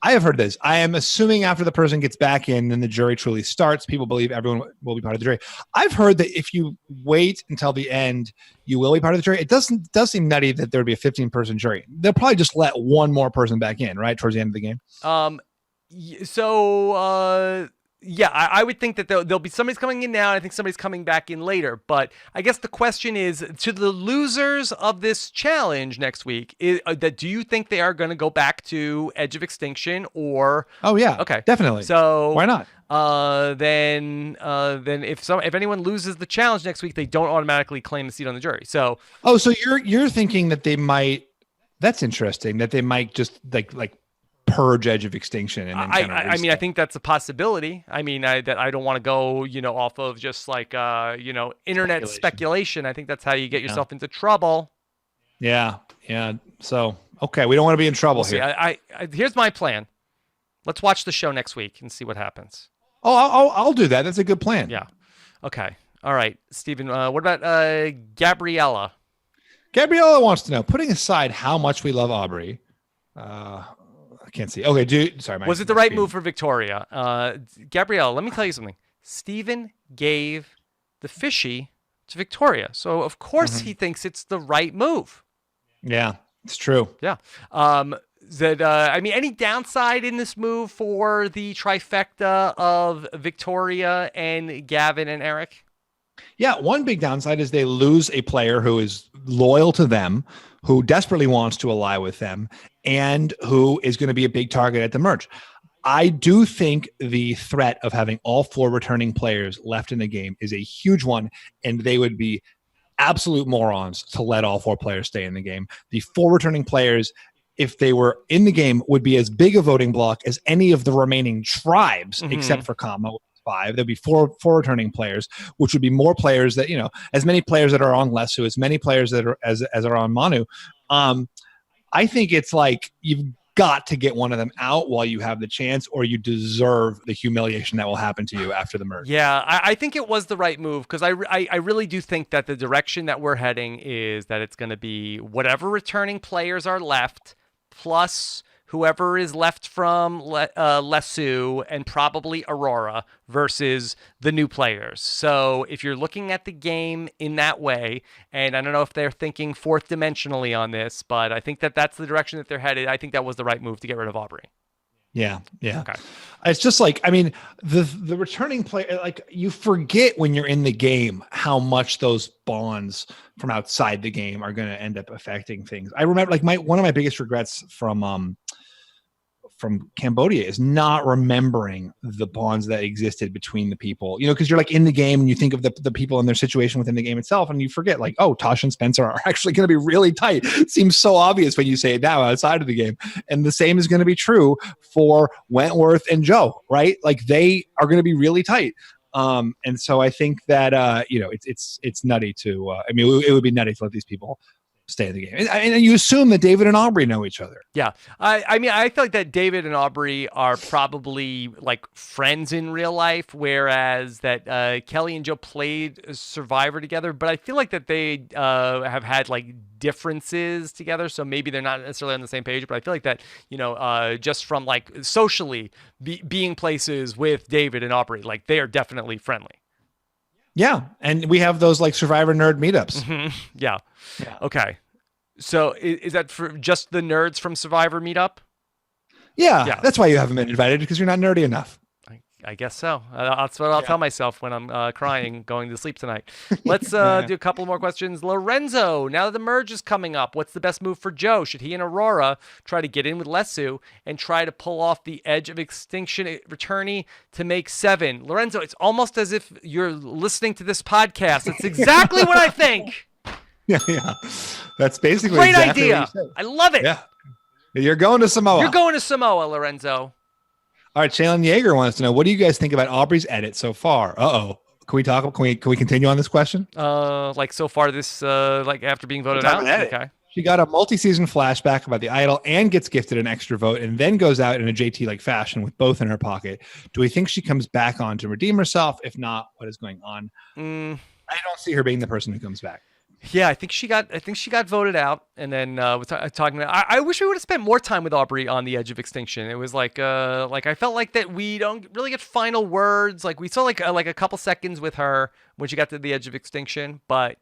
I have heard this. I am assuming after the person gets back in and the jury truly starts, people believe everyone will be part of the jury. I've heard that if you wait until the end, you will be part of the jury. It does seem nutty that there would be a 15-person jury. They'll probably just let one more person back in, right, towards the end of the game. Yeah, I would think that there'll be somebody's coming in now, and I think somebody's coming back in later. But I guess the question is, to the losers of this challenge next week, do you think they are going to go back to Edge of Extinction, or? Oh yeah, okay, definitely. So why not? Then if anyone loses the challenge next week, they don't automatically claim a seat on the jury. So so you're thinking that they might? That's interesting. That they might just like purge Edge of Extinction, and then I mean, I think that's a possibility. I mean, I don't want to go, off of just like, internet speculation. I think that's how you get yourself into trouble. Yeah. So, okay, we don't want to be in trouble here. I here's my plan. Let's watch the show next week and see what happens. Oh, I'll do that. That's a good plan. Yeah. Okay. All right, Stephen. What about Gabriella? Gabriella wants to know, putting aside how much we love Aubrey, I can't see. Okay, sorry. Was it the right move for Victoria? Gabrielle, let me tell you something. Steven gave the fishy to Victoria. So, of course, he thinks it's the right move. Yeah, it's true. Yeah. Any downside in this move for the trifecta of Victoria and Gavin and Eric? Yeah, one big downside is they lose a player who is loyal to them, who desperately wants to ally with them, and who is going to be a big target at the merge. I do think the threat of having all 4 returning players left in the game is a huge one, and they would be absolute morons to let all 4 players stay in the game. The 4 returning players, if they were in the game, would be as big a voting block as any of the remaining tribes, except for Kama. 5. There'd be four returning players, which would be more players that, as many players that are on Lesu, as many players that are as are on Manu. I think it's like you've got to get one of them out while you have the chance, or you deserve the humiliation that will happen to you after the merge. Yeah, I think it was the right move, because I really do think that the direction that we're heading is that it's going to be whatever returning players are left, plus whoever is left from Lesu and probably Aurora versus the new players. So if you're looking at the game in that way, and I don't know if they're thinking 4th dimensionally on this, but I think that that's the direction that they're headed. I think that was the right move to get rid of Aubrey. Yeah. Okay. It's just like, I mean, the returning player, like, you forget when you're in the game how much those bonds from outside the game are going to end up affecting things. I remember, like, one of my biggest regrets from Cambodia is not remembering the bonds that existed between the people, because you're like in the game and you think of the people and their situation within the game itself, and you forget like, oh, Tosh and Spencer are actually going to be really tight. It seems so obvious when you say it now outside of the game. And the same is going to be true for Wentworth and Joe, right? Like they are going to be really tight. And so I think that, it's nutty to, it would be nutty to let these people stay in the game. And you assume that David and Aubrey know each other. Yeah. I feel like that David and Aubrey are probably like friends in real life, whereas that Kelly and Joe played Survivor together, but I feel like that they have had like differences together, so maybe they're not necessarily on the same page, but I feel like that, just from like socially being places with David and Aubrey, like they are definitely friendly. Yeah, and we have those like Survivor nerd meetups. Mm-hmm. Yeah. Okay. So is that for just the nerds from Survivor meetup? Yeah. That's why you haven't been invited, because you're not nerdy enough. I guess so. That's what I'll tell myself when I'm crying going to sleep tonight. Let's do a couple more questions. Lorenzo, now that the merge is coming up, what's the best move for Joe? Should he and Aurora try to get in with Lesu and try to pull off the Edge of Extinction returnee to make 7? Lorenzo, it's almost as if you're listening to this podcast. It's exactly what I think. Yeah. That's basically great exactly idea. I love it. Yeah. You're going to Samoa. You're going to Samoa, Lorenzo. All right, Shaylin Yeager wants to know, what do you guys think about Aubrey's edit so far? Uh-oh. Can we continue on this question? Like so far this like after being voted out? Okay. She got a multi-season flashback about the idol and gets gifted an extra vote and then goes out in a JT-like fashion with both in her pocket. Do we think she comes back on to redeem herself? If not, what is going on? I don't see her being the person who comes back. Yeah, I think she got voted out, and then was talking about. I wish we would have spent more time with Aubrey on the Edge of Extinction. It was like I felt like that we don't really get final words. Like we saw like a couple seconds with her when she got to the Edge of Extinction, but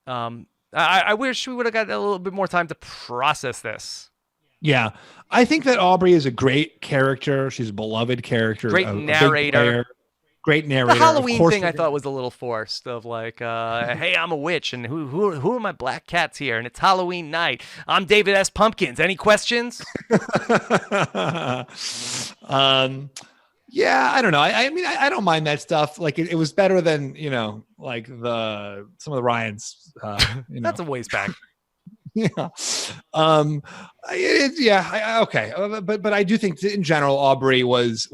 I wish we would have got a little bit more time to process this. Yeah, I think that Aubrey is a great character. She's a beloved character. Great narrator. Great narrator. The Halloween thing I thought was a little forced. Of like, hey, I'm a witch, and who are my black cats here? And it's Halloween night. I'm David S. Pumpkins. Any questions? Yeah, I don't know. I mean, I don't mind that stuff. Like, it was better than like some of the Ryans. That's a ways back. Yeah. Okay. But I do think in general, Aubrey she's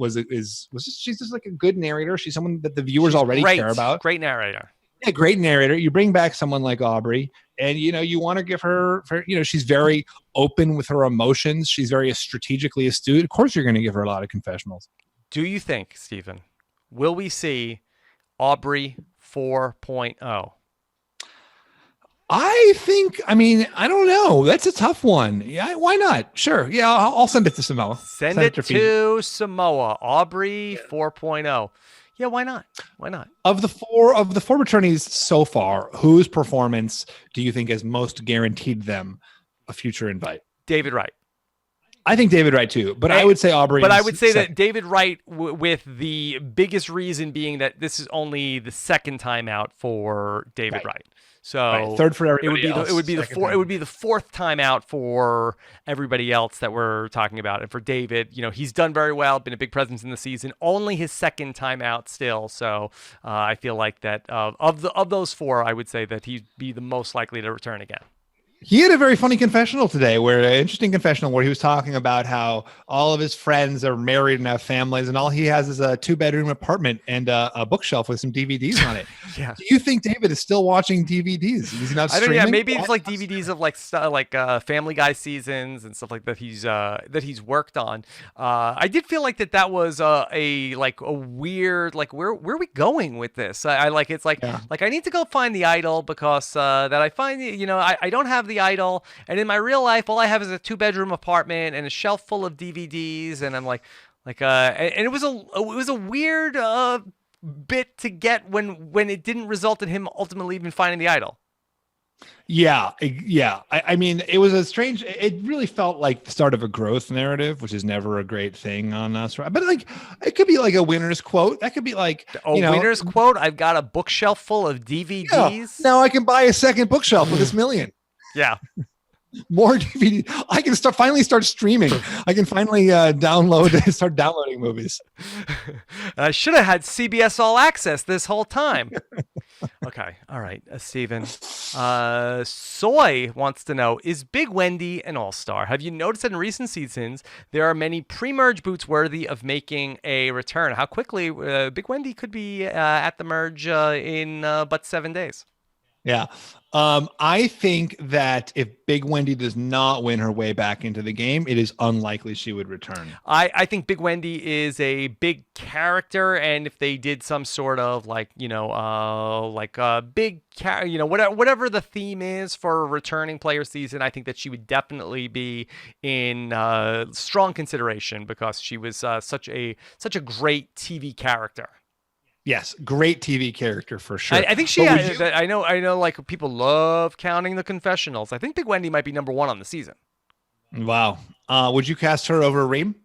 just like a good narrator. She's someone that the viewers already care about. Great narrator. Yeah, great narrator. You bring back someone like Aubrey and, you want to give her, she's very open with her emotions. She's very strategically astute. Of course, you're going to give her a lot of confessionals. Do you think, Stephen, will we see Aubrey 4.0? I don't know. That's a tough one. Yeah, why not? Sure. Yeah, I'll send it to Samoa. Send it to Samoa. Aubrey 4.0. Yeah, why not? Why not? Of the four returnees so far, whose performance do you think has most guaranteed them a future invite? David Wright. I think David Wright too, but I would say Aubrey. But I would say that David Wright, with the biggest reason being that this is only the second time out for David Wright. So third for everybody else. It would be the fourth time out for everybody else that we're talking about. And for David, he's done very well, been a big presence in the season. Only his second time out still. So I feel like that of those four, I would say that he'd be the most likely to return again. He had a very funny confessional today, interesting confessional where he was talking about how all of his friends are married and have families, and all he has is a 2-bedroom apartment and a bookshelf with some DVDs on it. Yeah. Do you think David is still watching DVDs? Is he not streaming? Yeah, maybe it's like DVDs of like Family Guy seasons and stuff like that he's worked on. I did feel like that was a weird, like where are we going with this? I need to go find the idol because that I find I don't have the idol, and in my real life all I have is a 2-bedroom apartment and a shelf full of DVDs, and I'm and it was a weird bit to get when it didn't result in him ultimately even finding the idol. Yeah. I mean, it was it really felt like the start of a growth narrative, which is never a great thing on us. But it could be like a winner's quote. That could be like winner's quote. I've got a bookshelf full of DVDs. Yeah, now I can buy a second bookshelf with $1 million. Yeah. More DVD. I can finally start streaming. I can finally start downloading movies. I should have had CBS All Access this whole time. Okay. All right. Steven. Soy wants to know, is Big Wendy an all-star? Have you noticed that in recent seasons, there are many pre-merge boots worthy of making a return? How quickly Big Wendy could be at the merge in but 7 days? Yeah. I think that if Big Wendy does not win her way back into the game, it is unlikely she would return. I think Big Wendy is a big character, and if they did some sort of whatever the theme is for a returning player season, I think that she would definitely be in strong consideration because she was such a great TV character. Yes, great TV character for sure. I think she. I know. Like people love counting the confessionals. I think Big Wendy might be number 1 on the season. Wow. Would you cast her over Reem?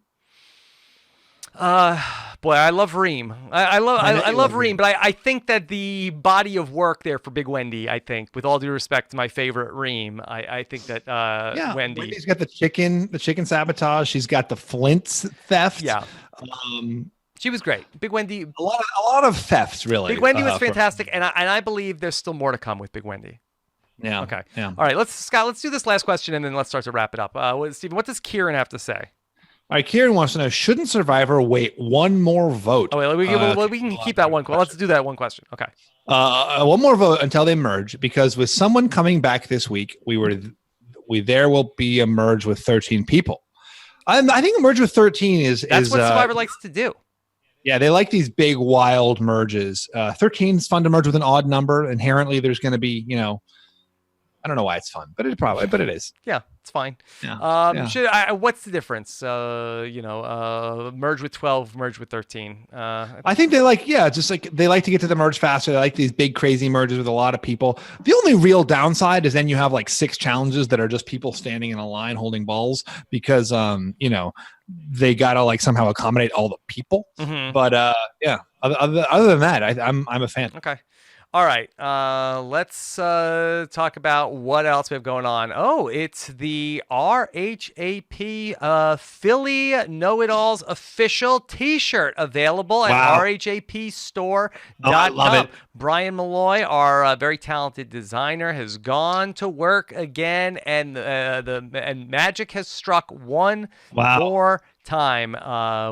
Boy, I love Reem. I love Reem, but I think that the body of work there for Big Wendy. I think, with all due respect to my favorite Reem, I think that Wendy's got the chicken sabotage. She's got the Flint's theft. Yeah. She was great. Big Wendy. A lot of thefts, really. Big Wendy was fantastic, and I believe there's still more to come with Big Wendy. Yeah. Okay. Yeah. All right, Scott, let's do this last question, and then let's start to wrap it up. Steven, what does Kieran have to say? All right, Kieran wants to know, shouldn't Survivor wait one more vote? Oh, wait, we can keep that one. Let's do that one question. Okay. One more vote until they merge, because with someone coming back this week, there will be a merge with 13 people. I think a merge with 13 that's what Survivor likes to do. Yeah, they like these big, wild merges. 13 is fun to merge with an odd number. Inherently, there's going to be, I don't know why it's fun, but it is. Yeah, it's fine. Yeah. What's the difference? Merge with 12, merge with 13. I think they they like to get to the merge faster. They like these big, crazy merges with a lot of people. The only real downside is then you have like 6 challenges that are just people standing in a line holding balls because, they gotta like somehow accommodate all the people. Mm-hmm. But other than that, I'm a fan. Okay. All right, let's talk about what else we have going on. Oh, it's the RHAP Philly Know-It-Alls official T-shirt available at rhapstore.com. Oh, I love it. Brian Malloy, our very talented designer, has gone to work again, and magic has struck one more time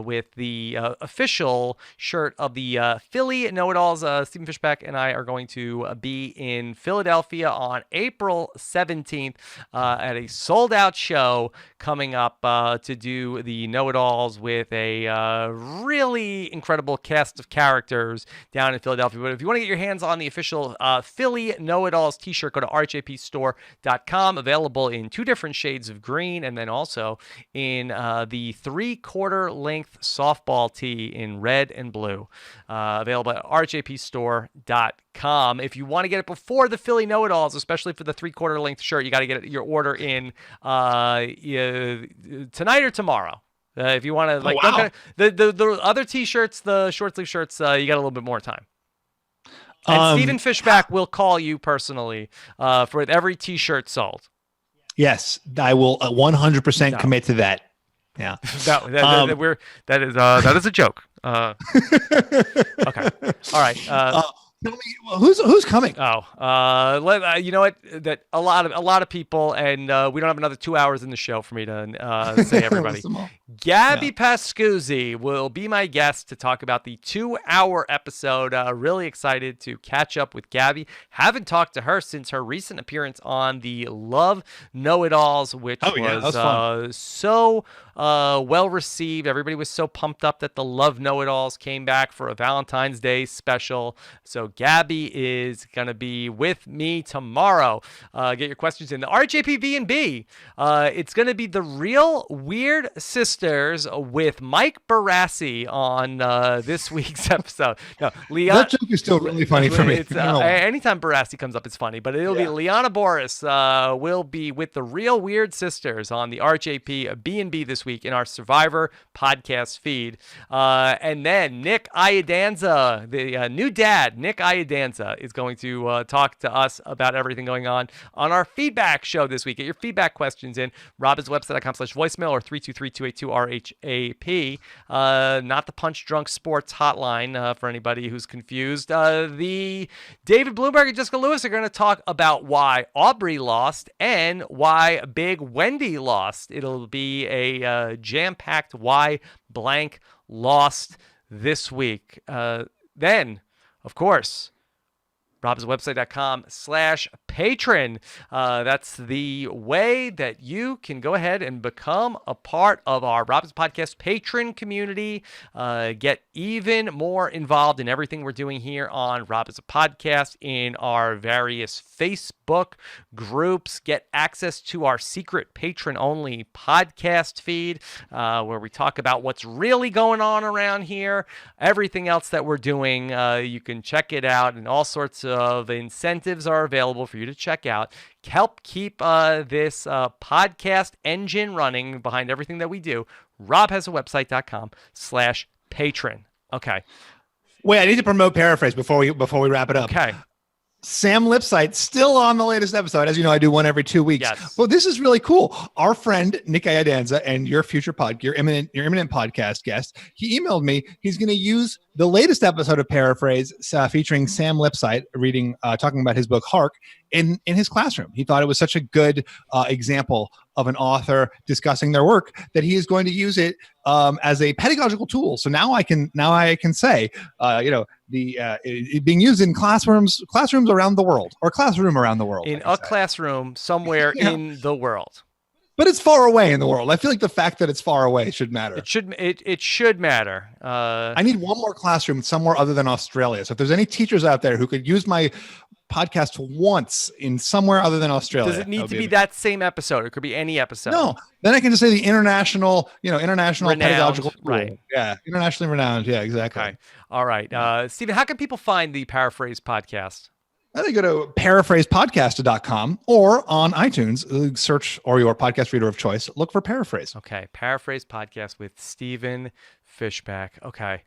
with the official shirt of the Philly Know-It-Alls. Stephen Fishback and I are going to be in Philadelphia on April 17th at a sold-out show coming up to do the Know-It-Alls with a really incredible cast of characters down in Philadelphia. But if you want to get your hands on the official Philly Know-It-Alls t-shirt, go to rhapstore.com. Available in 2 different shades of green, and then also in the 3/4 length softball tee in red and blue. Available at rhapstore.com. If you want to get it before the Philly Know-It-Alls, especially for the 3/4 length shirt, you got to get your order in tonight or tomorrow. If you want to, the other t-shirts, the short sleeve shirts, you got a little bit more time. And Stephen Fishback will call you personally for every t-shirt sold. Yes, I will 100% commit to that. Yeah, that is a joke. Okay, all right. Tell me, who's coming? You know what? That a lot of people, and we don't have another 2 hours in the show for me to say everybody. Gabby Pascuzzi will be my guest to talk about the 2-hour episode. Really excited to catch up with Gabby. Haven't talked to her since her recent appearance on the Love Know-It-Alls, which was so well received. Everybody was so pumped up that the Love Know-It-Alls came back for a Valentine's Day special. So Gabby is going to be with me tomorrow. Get your questions in. The RHAP&B. It's going to be the Real Weird Sisters with Mike Barassi on this week's episode. No, that joke is still really funny for me. Anytime Barassi comes up, it's funny. But it'll be Liana Boris will be with the Real Weird Sisters on the RHAP&B this this week in our Survivor podcast feed. And then Nick Iadanza, the new dad, Nick Iadanza, is going to talk to us about everything going on our feedback show this week. Get your feedback questions in. robbinswebsite.com/voicemail or 323-282-RHAP. Not the Punch Drunk Sports hotline for anybody who's confused. The David Bloomberg and Jessica Lewis are going to talk about why Aubrey lost and why Big Wendy lost. It'll be a jam-packed why blank lost this week. Then, of course, robbinswebsite.com/patron. That's the way that you can go ahead and become a part of our Robbins Podcast patron community. Get even more involved in everything we're doing here on Robbins Podcast in our various Facebook groups. Get access to our secret patron-only podcast feed where we talk about what's really going on around here. Everything else that we're doing, you can check it out, and all sorts of incentives are available for you to check out. Help keep this podcast engine running behind everything that we do. robhasawebsite.com/patron. Okay. Wait, I need to promote Paraphrase before we wrap it up. Okay. Sam Lipsight still on the latest episode. As you know, I do one every 2 weeks. Yes. Well, this is really cool. Our friend Nick Iadanza and your imminent podcast guest, he emailed me. He's going to use the latest episode of Paraphrase featuring Sam Lipsight talking about his book Hark in his classroom. He thought it was such a good example of an author discussing their work that he is going to use it as a pedagogical tool. So now I can say, it being used in classrooms around the world, or classroom around the world. In a classroom somewhere in the world. But it's far away in the world. I feel like the fact that it's far away should matter. It should matter. I need one more classroom somewhere other than Australia. So if there's any teachers out there who could use my podcast once in somewhere other than Australia. Does it need to be that same episode? It could be any episode. No. Then I can just say the international renowned, pedagogical tool. right? Yeah, internationally renowned. Yeah, exactly. Okay. All right, Stephen, how can people find the Paraphrase podcast? They go to paraphrasepodcast.com or on iTunes, search, or your podcast reader of choice, look for Paraphrase. Okay, Paraphrase podcast with Stephen Fishback. Okay.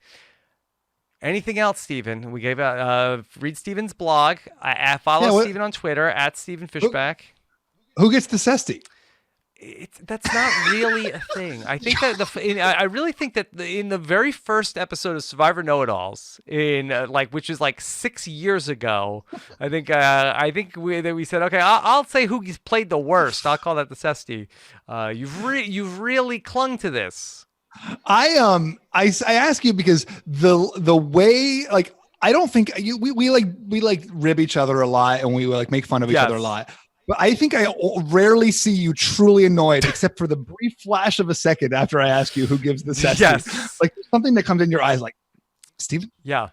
Anything else, Stephen? We gave out, read Stephen's blog. I follow Stephen on Twitter at Stephen Fishback. Who gets the cesty? That's not really a thing. I think that I really think that in the very first episode of Survivor Know-It-Alls, which is like 6 years ago, I think we said, okay, I'll say who played the worst. I'll call that the cesty. You've really clung to this. I ask you because the way, like, I don't think we rib each other a lot, and we make fun of each other a lot. But I think I rarely see you truly annoyed, except for the brief flash of a second after I ask you who gives the cesty. Yes. Like something that comes in your eyes, like, Stephen? Yeah.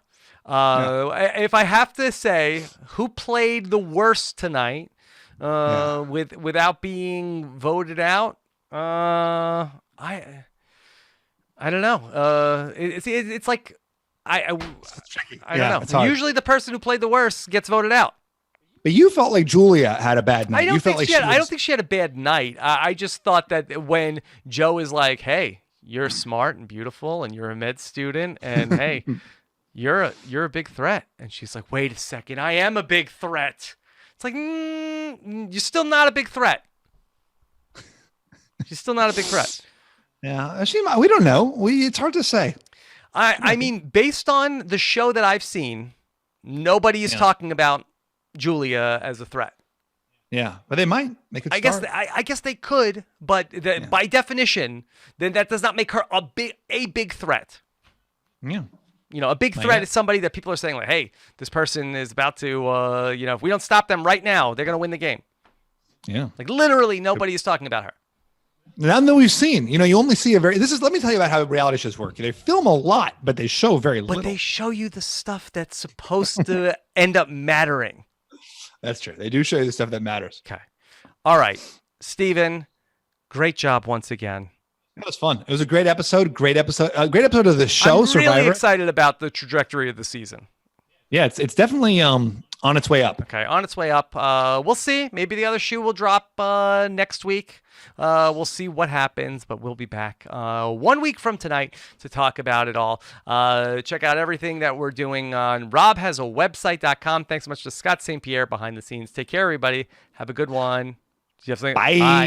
If I have to say who played the worst tonight, without being voted out, I don't know. It's like I don't know. Usually the person who played the worst gets voted out. But you felt like Julia had a bad night. I don't think she had a bad night. I just thought that when Joe is like, "Hey, you're smart and beautiful, and you're a med student, and hey, you're a big threat," and she's like, "Wait a second, I am a big threat." It's like, you're still not a big threat. She's still not a big threat. Yeah, we don't know. It's hard to say. I mean, based on the show that I've seen, nobody is talking about Julia as a threat. Yeah, but they might make it. I guess they could, but by definition, then that does not make her a big threat. Yeah, a big threat is somebody that people are saying like, "Hey, this person is about to, if we don't stop them right now, they're gonna win the game." Yeah, like literally nobody is talking about her. None that we've seen. You only see let me tell you about how reality shows work. They film a lot, but they show very little. But they show you the stuff that's supposed to end up mattering. That's true. They do show you the stuff that matters. Okay. All right. Stephen, great job once again. It was fun. It was a great episode. Great episode of the show. I'm Survivor. Really excited about the trajectory of the season. Yeah, it's definitely On its way up. Okay, on its way up. We'll see. Maybe the other shoe will drop next week. We'll see what happens, but we'll be back 1 week from tonight to talk about it all. Check out everything that we're doing on robhasawebsite.com. Thanks so much to Scott St. Pierre behind the scenes. Take care, everybody. Have a good one. Do you have something? Bye. Bye.